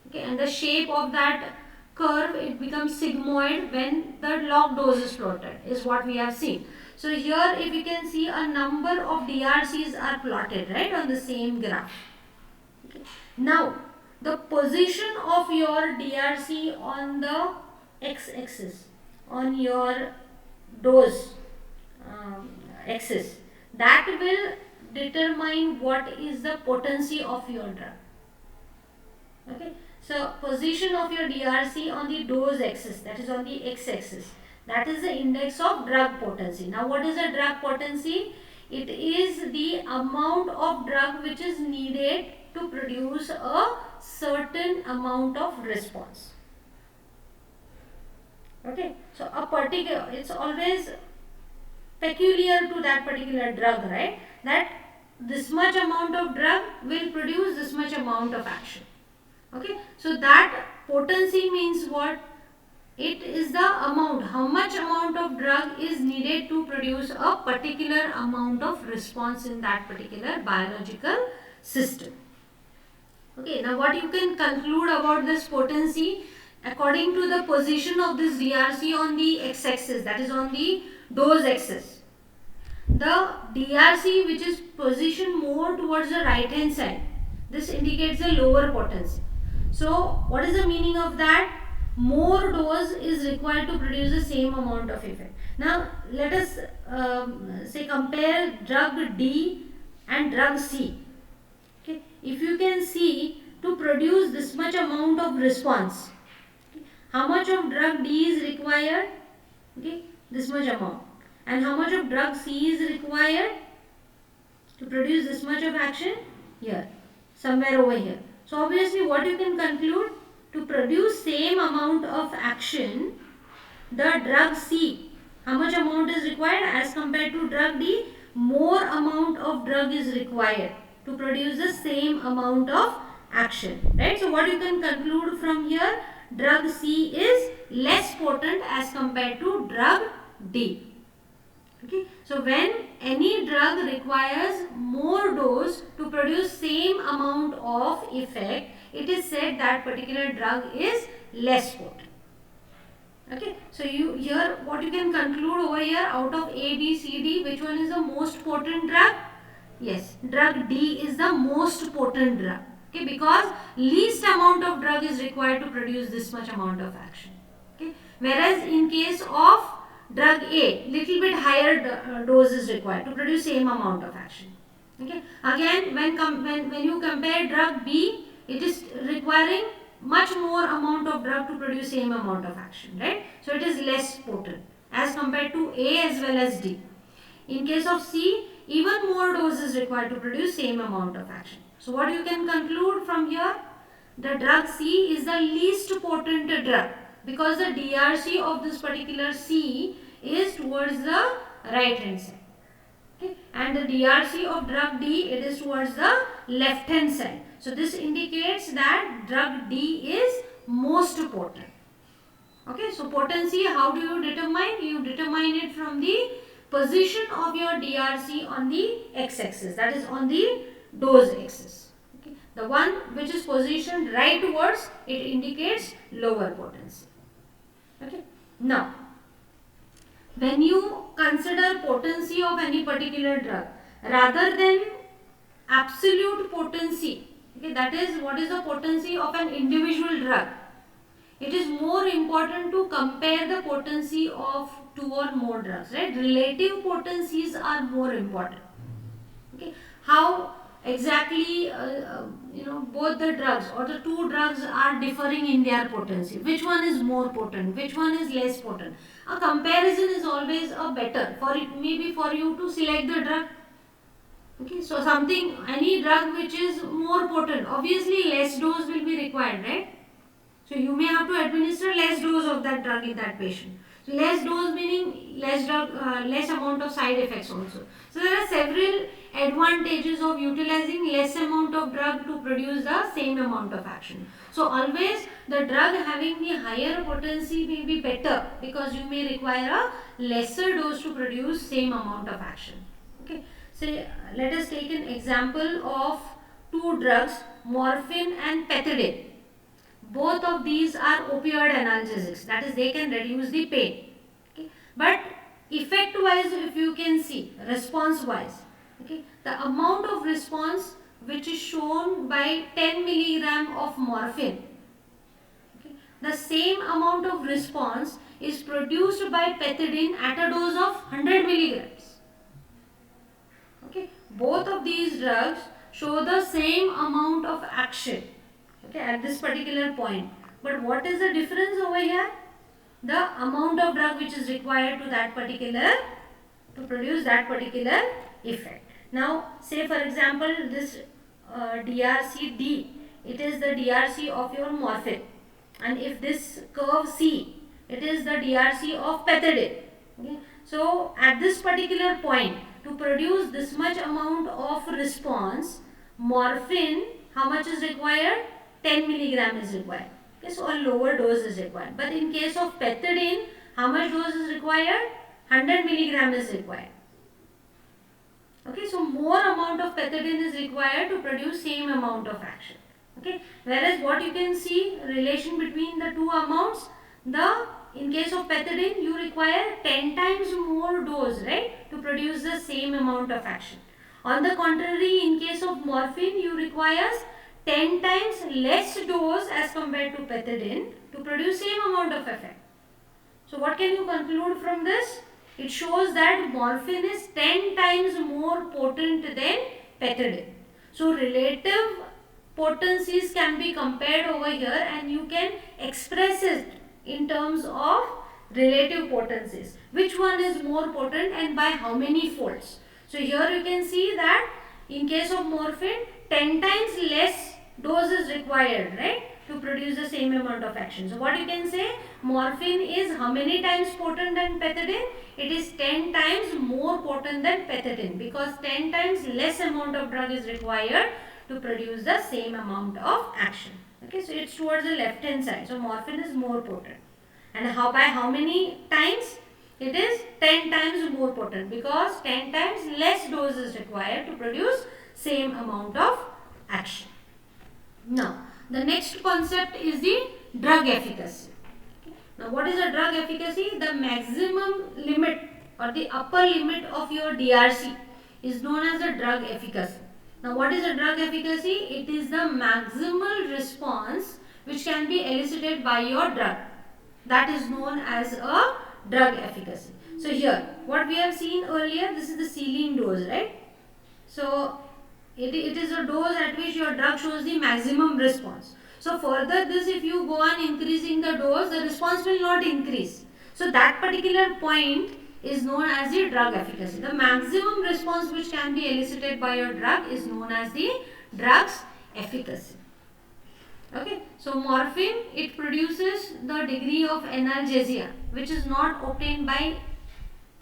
Okay. And the shape of that curve, it becomes sigmoid when the log dose is plotted, is what we have seen. So here if you can see, a number of DRCs are plotted, right, on the same graph. Okay. Now the position of your DRC on the x-axis on your dose axis, that will determine what is the potency of your drug. Okay, so position of your DRC on the dose axis, that is on the x-axis, that is the index of drug potency. Now what is a drug potency? It is the amount of drug which is needed to produce a certain amount of response. Okay, so a particular, it's always peculiar to that particular drug, right? That this much amount of drug will produce this much amount of action. Okay, so that potency means what? It is the amount, how much amount of drug is needed to produce a particular amount of response in that particular biological system. Okay, now what you can conclude about this potency, according to the position of this DRC on the x-axis, that is on the dose axis. The DRC which is positioned more towards the right hand side, this indicates a lower potency. So what is the meaning of that? More dose is required to produce the same amount of effect. Now let us say compare drug D and drug C. Okay. If you can see, to produce this much amount of response, okay, how much of drug D is required? Okay, this much amount. And how much of drug C is required to produce this much of action? Here, somewhere over here. So obviously what you can conclude, to produce same amount of action, the drug C, how much amount is required as compared to drug D? More amount of drug is required to produce the same amount of action, right? So what you can conclude from here, drug C is less potent as compared to drug D. Okay, so when any drug requires more dose to produce same amount of effect, it is said that particular drug is less potent. Okay, so here what you can conclude over here, out of A, B, C, D, which one is the most potent drug? Yes, drug D is the most potent drug. Okay, because least amount of drug is required to produce this much amount of action. Okay, whereas in case of drug A, little bit higher dose is required to produce same amount of action. Okay, again when you compare drug B, it is requiring much more amount of drug to produce same amount of action, right? So it is less potent as compared to A as well as D. In case of C, even more dose is required to produce same amount of action. So what you can conclude from here, the drug C is the least potent drug, because the DRC of this particular C is towards the right hand side. Okay. And the DRC of drug D, it is towards the left hand side. So this indicates that drug D is most potent. Okay, so potency, how do you determine? You determine it from the position of your DRC on the x-axis, that is on the dose axis. Okay. The one which is positioned rightwards, it indicates lower potency. Okay. Now, when you consider potency of any particular drug, rather than absolute potency, okay, that is what is the potency of an individual drug, it is more important to compare the potency of two or more drugs, right? Relative potencies are more important. Okay, how exactly both the drugs or the two drugs are differing in their potency, which one is more potent, which one is less potent? A comparison is always a better for it, maybe for you to select the drug. Okay, so any drug which is more potent, obviously less dose will be required, right? So you may have to administer less dose of that drug in that patient. So less dose meaning less drug, less amount of side effects also. So there are several advantages of utilizing less amount of drug to produce the same amount of action. So always the drug having the higher potency may be better, because you may require a lesser dose to produce same amount of action. Okay. Say let us take an example of two drugs, morphine and pethidine. Both of these are opioid analgesics, that is they can reduce the pain. Okay. But effect wise, if you can see, response wise, okay, the amount of response which is shown by 10 milligram of morphine, okay, the same amount of response is produced by pethidine at a dose of 100 milligrams. Okay, both of these drugs show the same amount of action, okay, at this particular point. But what is the difference over here? The amount of drug which is required to produce that particular effect. Now, say for example, this DRC-D, it is the DRC of your morphine, and if this curve C, it is the DRC of pethidine. Okay? So, at this particular point, to produce this much amount of response, morphine, how much is required? 10 milligram is required. Okay, so a lower dose is required. But in case of pethidine, how much dose is required? 100 milligram is required. Okay, so more amount of pethidine is required to produce same amount of action. Okay, whereas what you can see relation between the two amounts, in case of pethidine you require 10 times more dose, right, to produce the same amount of action. On the contrary, in case of morphine you requires 10 times less dose as compared to pethidine to produce same amount of effect. So what can you conclude from this? It shows that morphine is 10 times more potent than pethidine. So relative potencies can be compared over here, and you can express it in terms of relative potencies. Which one is more potent and by how many folds? So here you can see that in case of morphine, 10 times less dose is required, right, to produce the same amount of action. So what you can say, morphine is how many times potent than pethidine? It is 10 times more potent than pethidine, because 10 times less amount of drug is required to produce the same amount of action. Okay, so it's towards the left hand side. So morphine is more potent. And by how many times? It is 10 times more potent, because 10 times less dose is required to produce same amount of action. Now, the next concept is the drug efficacy. Now, what is a drug efficacy? The maximum limit or the upper limit of your DRC is known as the drug efficacy. Now, what is a drug efficacy? It is the maximal response which can be elicited by your drug. That is known as a drug efficacy. So, here, what we have seen earlier, this is the ceiling dose, right? So, it is a dose at which your drug shows the maximum response. So further this, if you go on increasing the dose, the response will not increase. So that particular point is known as the drug efficacy. The maximum response which can be elicited by your drug is known as the drug's efficacy. Okay, so morphine, it produces the degree of analgesia which is not obtained by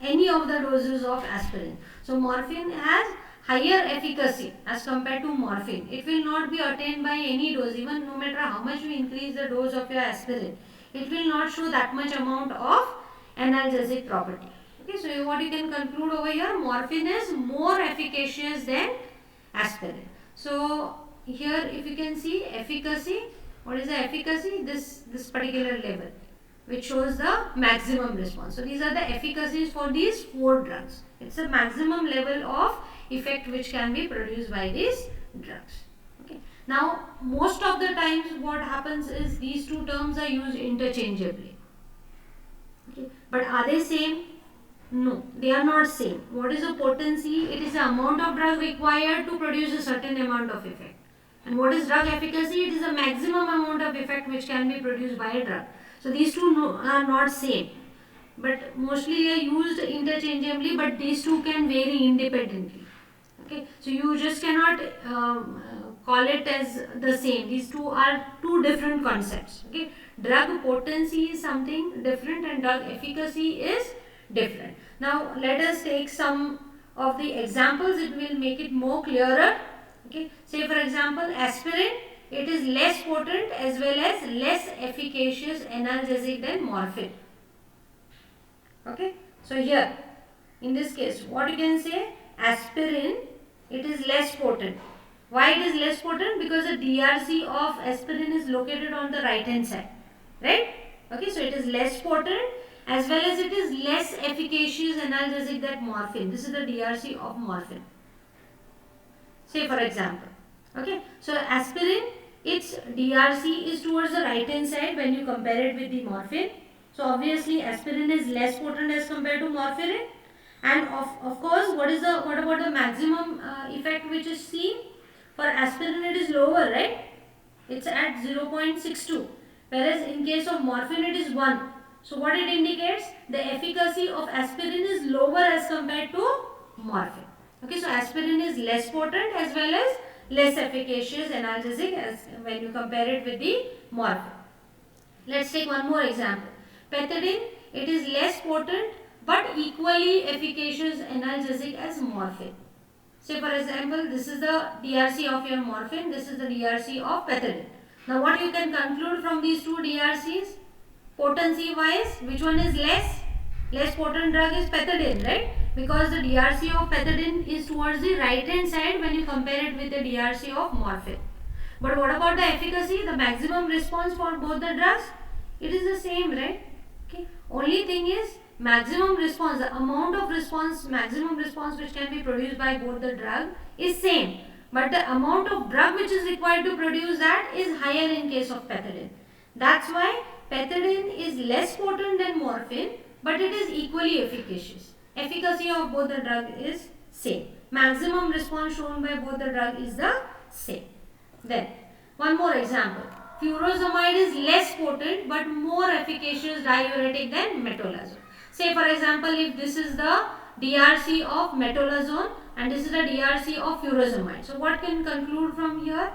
any of the doses of aspirin. So morphine has higher efficacy as compared to morphine. It will not be attained by any dose, even no matter how much you increase the dose of your aspirin. It will not show that much amount of analgesic property. Okay, so what you can conclude over here, morphine is more efficacious than aspirin. So here if you can see efficacy, what is the efficacy? This particular level, which shows the maximum response. So these are the efficacies for these 4 drugs. It's a maximum level of effect which can be produced by these drugs. Okay. Now, most of the times what happens is these two terms are used interchangeably. Okay. But are they same? No, they are not same. What is the potency? It is the amount of drug required to produce a certain amount of effect. And what is drug efficacy? It is the maximum amount of effect which can be produced by a drug. So these two are not same, but mostly they are used interchangeably, but these two can vary independently. Okay, so you just cannot call it as the same. These two are two different concepts. Okay, drug potency is something different and drug efficacy is different. Now let us take some of the examples. It will make it more clearer. Okay, say for example aspirin. It is less potent as well as less efficacious analgesic than morphine. Okay, so here in this case what you can say, aspirin, it is less potent. Why it is less potent? Because the DRC of aspirin is located on the right hand side, right? Okay, so it is less potent as well as it is less efficacious analgesic than morphine. This is the DRC of morphine. Say for example, okay, so aspirin, its DRC is towards the right hand side when you compare it with the morphine. So obviously aspirin is less potent as compared to morphine. And of course, what about the maximum effect which is seen? For aspirin it is lower, right? It's at 0.62, whereas in case of morphine it is 1. So what it indicates? The efficacy of aspirin is lower as compared to morphine. Okay, so aspirin is less potent as well as less efficacious analgesic as when you compare it with the morphine. Let's take one more example. Pethidine, it is less potent but equally efficacious analgesic as morphine. Say for example, this is the DRC of your morphine, this is the DRC of pethidine. Now what you can conclude from these two DRCs? Potency wise, which one is less? Less potent drug is pethidine, right? Because the DRC of pethidine is towards the right hand side when you compare it with the DRC of morphine. But what about the efficacy, the maximum response for both the drugs? It is the same, right? Okay. Only thing is maximum response, the amount of response, maximum response which can be produced by both the drug is same. But the amount of drug which is required to produce that is higher in case of pethidine. That's why pethidine is less potent than morphine, but it is equally efficacious. Efficacy of both the drug is same. Maximum response shown by both the drug is the same. Then, one more example. Furosemide is less potent but more efficacious diuretic than metolazone. Say for example, if this is the DRC of metolazone and this is the DRC of furosemide. So what can conclude from here?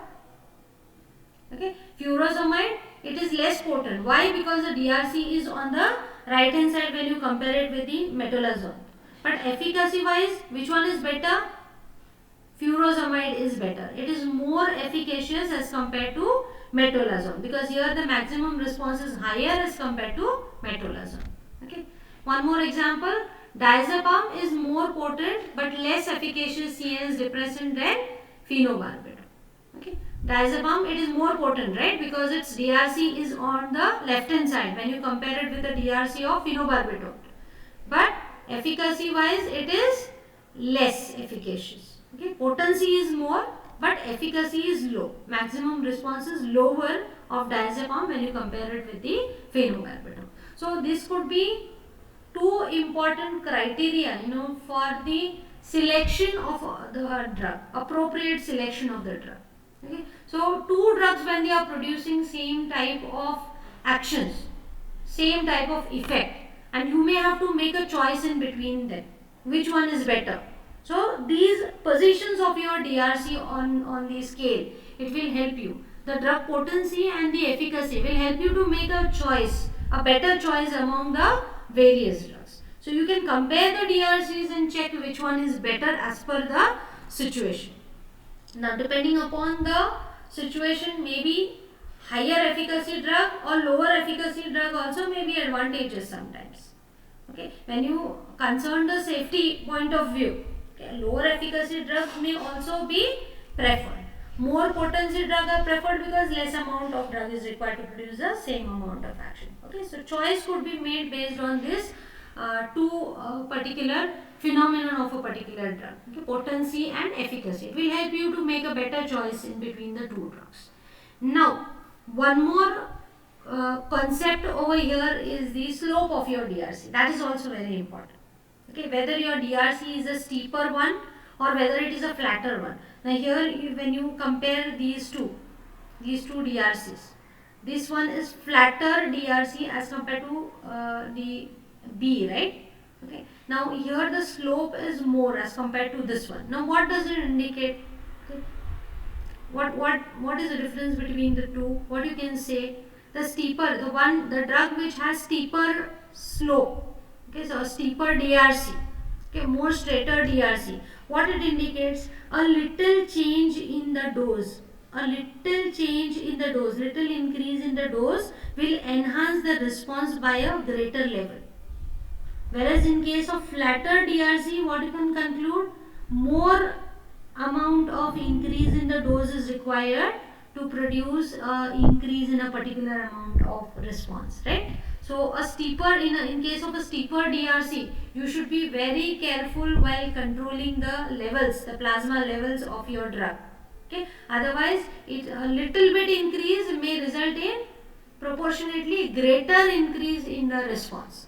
Okay, furosemide, it is less potent. Why? Because the DRC is on the right hand side when you compare it with the metolazone. But efficacy wise, which one is better? Furosemide is better. It is more efficacious as compared to metolazone because here the maximum response is higher as compared to metolazone. Okay. One more example. Diazepam is more potent but less efficacious CNS depressant than phenobarbital. Okay. Diazepam, it is more potent, right? Because its DRC is on the left hand side when you compare it with the DRC of phenobarbital. But efficacy wise, it is less efficacious. Okay, potency is more but efficacy is low. Maximum response is lower of diazepam when you compare it with the phenobarbital. So this could be two important criteria, for the selection of the drug, appropriate selection of the drug. Okay, so two drugs when they are producing same type of actions, same type of effect, and you may have to make a choice in between them. Which one is better? So these positions of your DRC on the scale, it will help you. The drug potency and the efficacy will help you to make a choice, a better choice among the various drugs. So you can compare the DRCs and check which one is better as per the situation. Now depending upon the situation, maybe higher efficacy drug or lower efficacy drug also may be advantageous sometimes. Okay, when you concern the safety point of view, lower efficacy drugs may also be preferred. More potency drugs are preferred because less amount of drug is required to produce the same amount of action. Okay, so choice could be made based on this two particular phenomenon of a particular drug. Okay, potency and efficacy. It will help you to make a better choice in between the two drugs. Now, one more concept over here is the slope of your DRC. That is also very important. Okay, whether your DRC is a steeper one or whether it is a flatter one. Now here when you compare these two DRCs, this one is flatter DRC as compared to the B, right? Okay. Now here the slope is more as compared to this one. Now what does it indicate? Okay. What is the difference between the two? What you can say? The steeper, the drug which has steeper slope. Okay, so a steeper DRC, okay, more straighter DRC. What it indicates? A little change in the dose. A little change in the dose, little increase in the dose will enhance the response by a greater level. Whereas in case of flatter DRC, what you can conclude? More amount of increase in the dose is required to produce increase in a particular amount of response, right? So a steeper in case of a steeper DRC, you should be very careful while controlling the levels, the plasma levels of your drug. Okay, otherwise a little bit increase may result in proportionately greater increase in the response.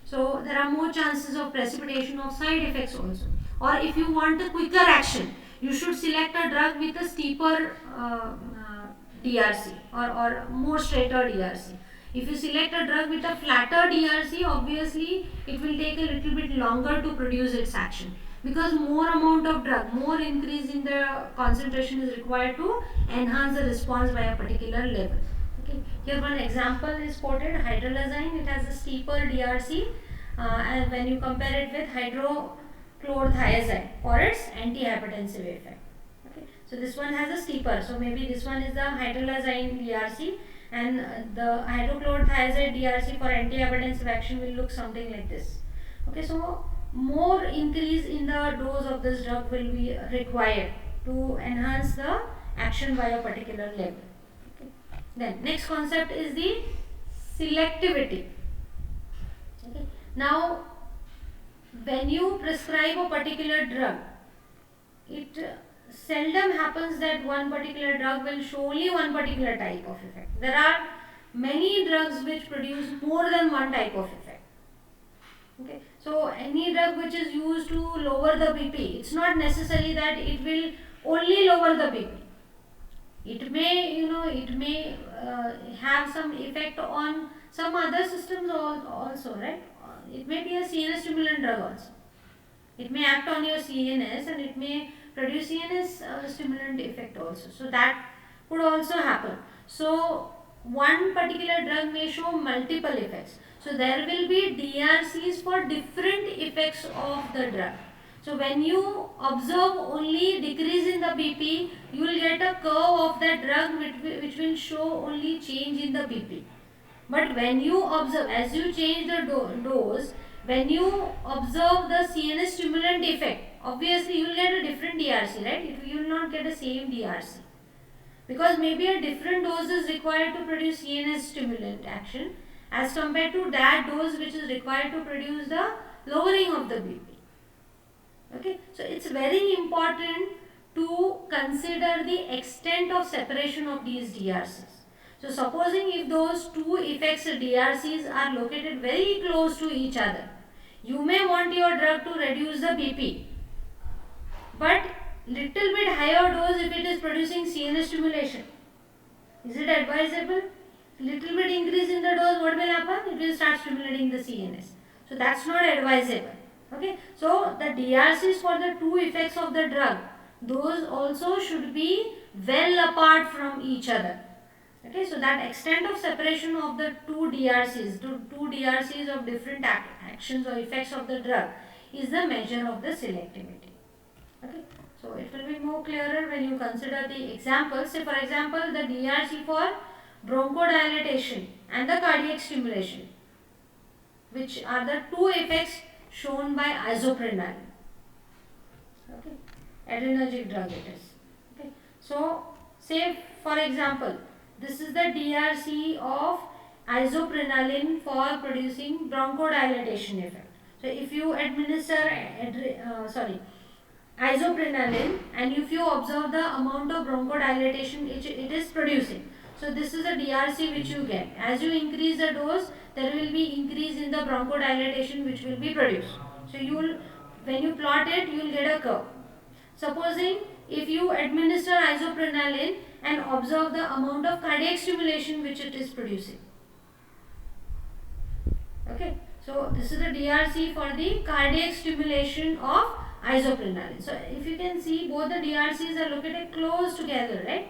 So there are more chances of precipitation of side effects also. Or if you want a quicker action, you should select a drug with a steeper DRC, or more straighter DRC. If you select a drug with a flatter DRC, obviously it will take a little bit longer to produce its action, because more amount of drug, more increase in the concentration is required to enhance the response by a particular level. Okay. Here one example is quoted, hydralazine. It has a steeper DRC, and when you compare it with hydrochlorothiazide for its antihypertensive effect. Okay. So this one has a steeper. So maybe this one is the hydralazine DRC, and the hydrochlorothiazide DRC for antihypertensive action will look something like this. Okay. So more increase in the dose of this drug will be required to enhance the action by a particular level. Then next concept is the selectivity. Okay. Now, when you prescribe a particular drug, it seldom happens that one particular drug will show only one particular type of effect. There are many drugs which produce more than one type of effect. Okay. So any drug which is used to lower the BP, it's not necessary that it will only lower the BP. It may have some effect on some other systems also, right? It may be a CNS stimulant drug also. It may act on your CNS and it may produce CNS stimulant effect also. So that could also happen. So one particular drug may show multiple effects. So there will be DRCs for different effects of the drug. So when you observe only decrease in the BP, you will get a curve of that drug which will show only change in the BP. But when you observe, as you change the dose, when you observe the CNS stimulant effect, obviously you will get a different DRC, right? You will not get the same DRC. Because maybe a different dose is required to produce CNS stimulant action as compared to that dose which is required to produce the lowering of the BP. Okay, so it's very important to consider the extent of separation of these DRCs. So supposing if those two effects DRCs are located very close to each other, you may want your drug to reduce the BP, but little bit higher dose if it is producing CNS stimulation. Is it advisable? Little bit increase in the dose, what will happen? It will start stimulating the CNS. So that's not advisable. Okay, so the DRCs for the two effects of the drug, those also should be well apart from each other. Okay, so that extent of separation of the two DRCs of different actions or effects of the drug is the measure of the selectivity. Okay, so it will be more clearer when you consider the examples. Say for example, the DRC for bronchodilation and the cardiac stimulation, which are the two effects shown by isoprenaline. Okay, adrenergic drug it is. Okay, so say for example, this is the DRC of isoprenaline for producing bronchodilation effect. So if you administer isoprenaline and if you observe the amount of bronchodilation it is producing, so this is the DRC which you get. As you increase the dose, there will be increase in the bronchodilation which will be produced. So when you plot it, you will get a curve. Supposing if you administer isoprenaline and observe the amount of cardiac stimulation which it is producing. Okay, so this is the DRC for the cardiac stimulation of isoprenaline. So if you can see, both the DRCs are located close together, right?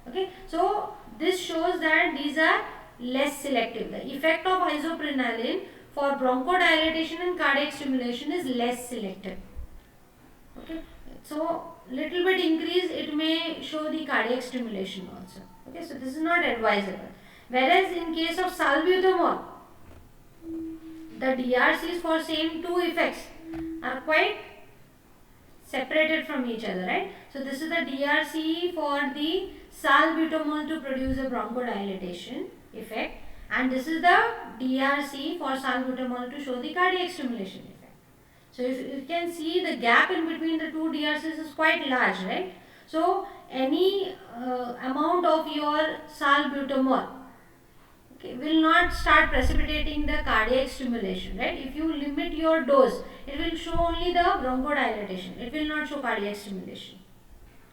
Okay, so this shows that these are less selective. The effect of isoprenaline for bronchodilation and cardiac stimulation is less selective. Okay, so little bit increase, it may show the cardiac stimulation also. Okay, so this is not advisable. Whereas in case of salbutamol, the DRCs for same two effects are quite separated from each other, right? So this is the DRC for the salbutamol to produce a bronchodilation effect, and this is the DRC for salbutamol to show the cardiac stimulation effect. So if you can see, the gap in between the two DRCs is quite large, right? So any amount of your salbutamol okay, will not start precipitating the cardiac stimulation, right? If you limit your dose, it will show only the bronchodilation. It will not show cardiac stimulation.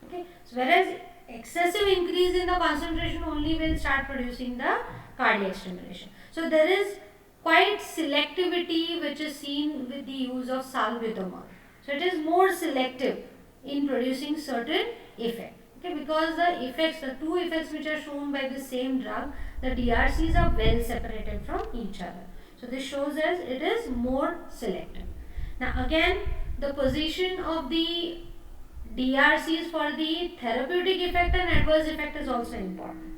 Okay, so whereas excessive increase in the concentration only will start producing the cardiac stimulation. So there is quite selectivity which is seen with the use of salbutamol. So it is more selective in producing certain effect. Okay, because the effects, the two effects which are shown by the same drug, the DRCs are well separated from each other. So this shows us it is more selective. Now again, the position of the DRCs for the therapeutic effect and adverse effect is also important,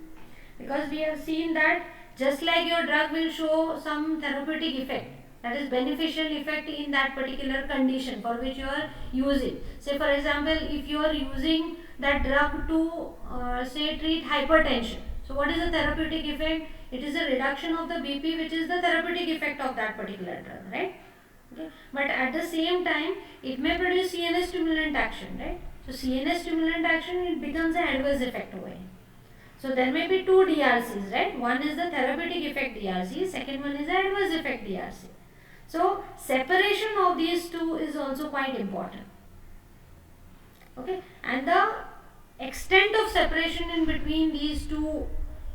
because we have seen that just like your drug will show some therapeutic effect, that is beneficial effect in that particular condition for which you are using. Say for example, if you are using that drug to say treat hypertension, so what is the therapeutic effect? It is a reduction of the BP, which is the therapeutic effect of that particular drug, right? Okay. But at the same time, it may produce CNS stimulant action, right? So CNS stimulant action, it becomes an adverse effect over here. So there may be two DRCs, right? One is the therapeutic effect DRC, second one is the adverse effect DRC. So separation of these two is also quite important. Okay, and the extent of separation in between these two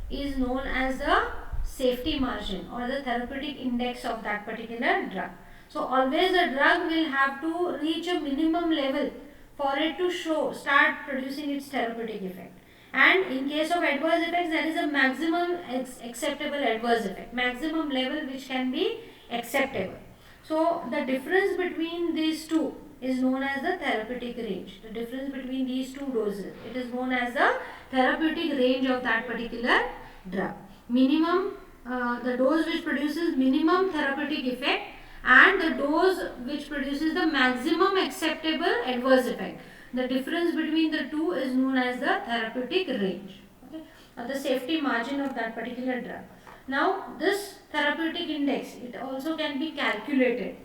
is known as the safety margin or the therapeutic index of that particular drug. So always the drug will have to reach a minimum level for it to start producing its therapeutic effect. And in case of adverse effects, there is a maximum acceptable adverse effect, maximum level which can be acceptable. So the difference between these two is known as the therapeutic range. The difference between these two doses, it is known as the therapeutic range of that particular drug. Minimum, the dose which produces minimum therapeutic effect, and the dose which produces the maximum acceptable adverse effect. The difference between the two is known as the therapeutic range, okay, or the safety margin of that particular drug. Now this therapeutic index, it also can be calculated.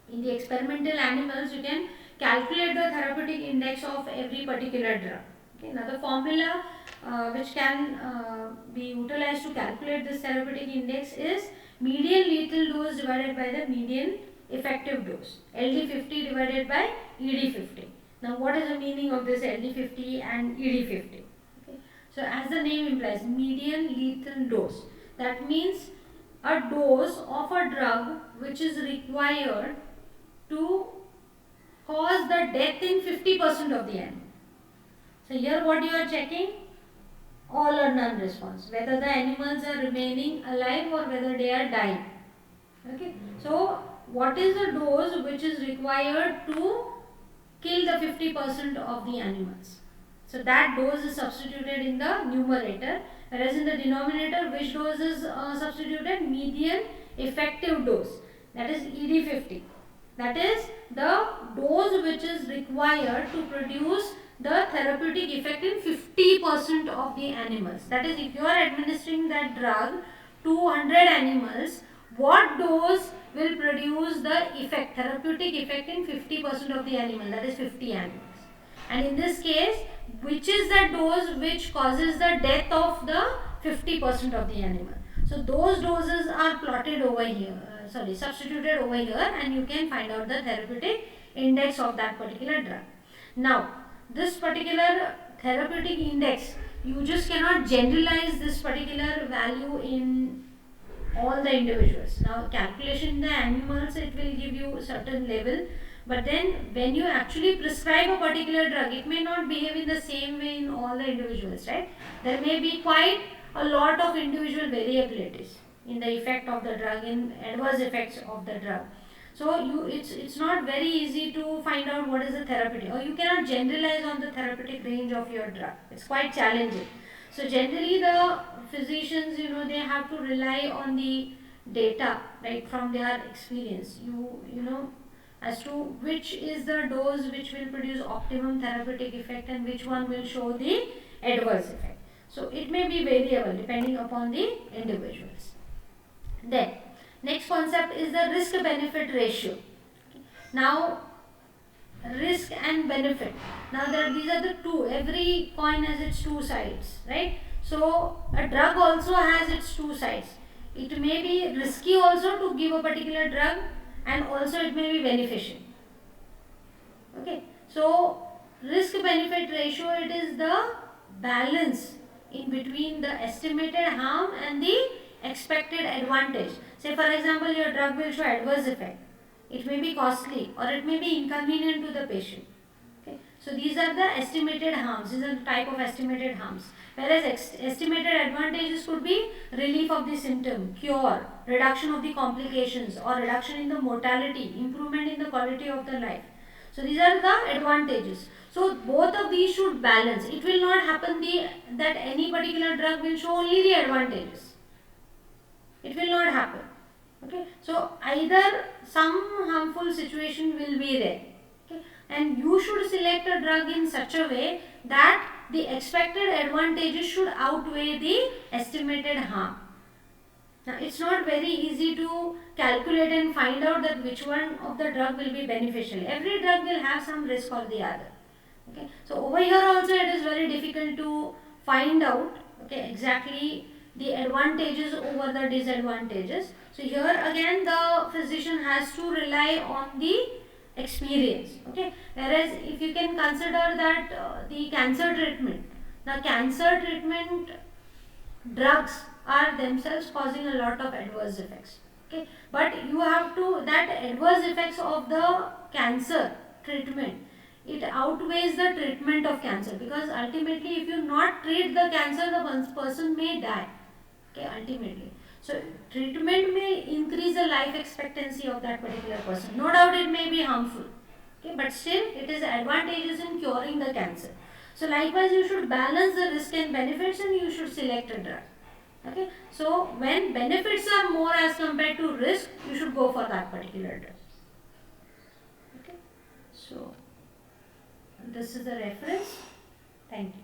In the experimental animals, you can calculate the therapeutic index of every particular drug. Okay, now the formula which can be utilized to calculate this therapeutic index is median lethal dose divided by the median effective dose, LD50 divided by ED50. Now what is the meaning of this LD50 and ED50? Okay. So as the name implies, median lethal dose, that means a dose of a drug which is required to cause the death in 50% of the animal. So here what you are checking? All or none response, whether the animals are remaining alive or whether they are dying. Okay. So what is the dose which is required to kill the 50% of the animals? So that dose is substituted in the numerator, whereas in the denominator, which dose is substituted? Median effective dose, that is ED50. That is the dose which is required to produce the therapeutic effect in 50% of the animals. That is, if you are administering that drug to 100 animals, what dose will produce the effect, therapeutic effect in 50% of the animal, that is 50 animals. And in this case, which is the dose which causes the death of the 50% of the animal. So those doses are plotted over here, substituted over here, and you can find out the therapeutic index of that particular drug. Now, this particular therapeutic index, you just cannot generalize this particular value in all the individuals. Now calculation in the animals, it will give you a certain level, but then when you actually prescribe a particular drug, it may not behave in the same way in all the individuals, right? There may be quite a lot of individual variabilities in the effect of the drug, in adverse effects of the drug. So it's not very easy to find out what is the therapeutic, or you cannot generalize on the therapeutic range of your drug. It's quite challenging. So generally the physicians, they have to rely on the data, right, from their experience. You know as to which is the dose which will produce optimum therapeutic effect and which one will show the adverse effect. So it may be variable depending upon the individuals. Then next concept is the risk benefit ratio. Now risk and benefit, now these are the two, every coin has its two sides, right? So a drug also has its two sides. It may be risky also to give a particular drug, and also it may be beneficial. Okay, so risk benefit ratio, it is the balance in between the estimated harm and the expected advantage. Say for example, your drug will show adverse effect. It may be costly or it may be inconvenient to the patient. Okay, so these are the estimated harms. These are the type of estimated harms. Whereas estimated advantages could be relief of the symptom, cure, reduction of the complications, or reduction in the mortality, improvement in the quality of the life. So these are the advantages. So both of these should balance. It will not happen that any particular drug will show only the advantages. It will not happen. Okay. So either some harmful situation will be there. Okay. And you should select a drug in such a way that the expected advantages should outweigh the estimated harm. Now it's not very easy to calculate and find out that which one of the drug will be beneficial. Every drug will have some risk or the other. Okay. So over here also it is very difficult to find out, okay, exactly the advantages over the disadvantages. So here again the physician has to rely on the experience. Okay. Whereas if you can consider that the cancer treatment drugs are themselves causing a lot of adverse effects. Okay, but you have to, that adverse effects of the cancer treatment, it outweighs the treatment of cancer, because ultimately if you not treat the cancer, the person may die. Okay, ultimately. So treatment may increase the life expectancy of that particular person. No doubt it may be harmful. Okay, but still it is advantageous in curing the cancer. So likewise you should balance the risk and benefits and you should select a drug. Okay, so when benefits are more as compared to risk, you should go for that particular drug. Okay, so this is the reference. Thank you.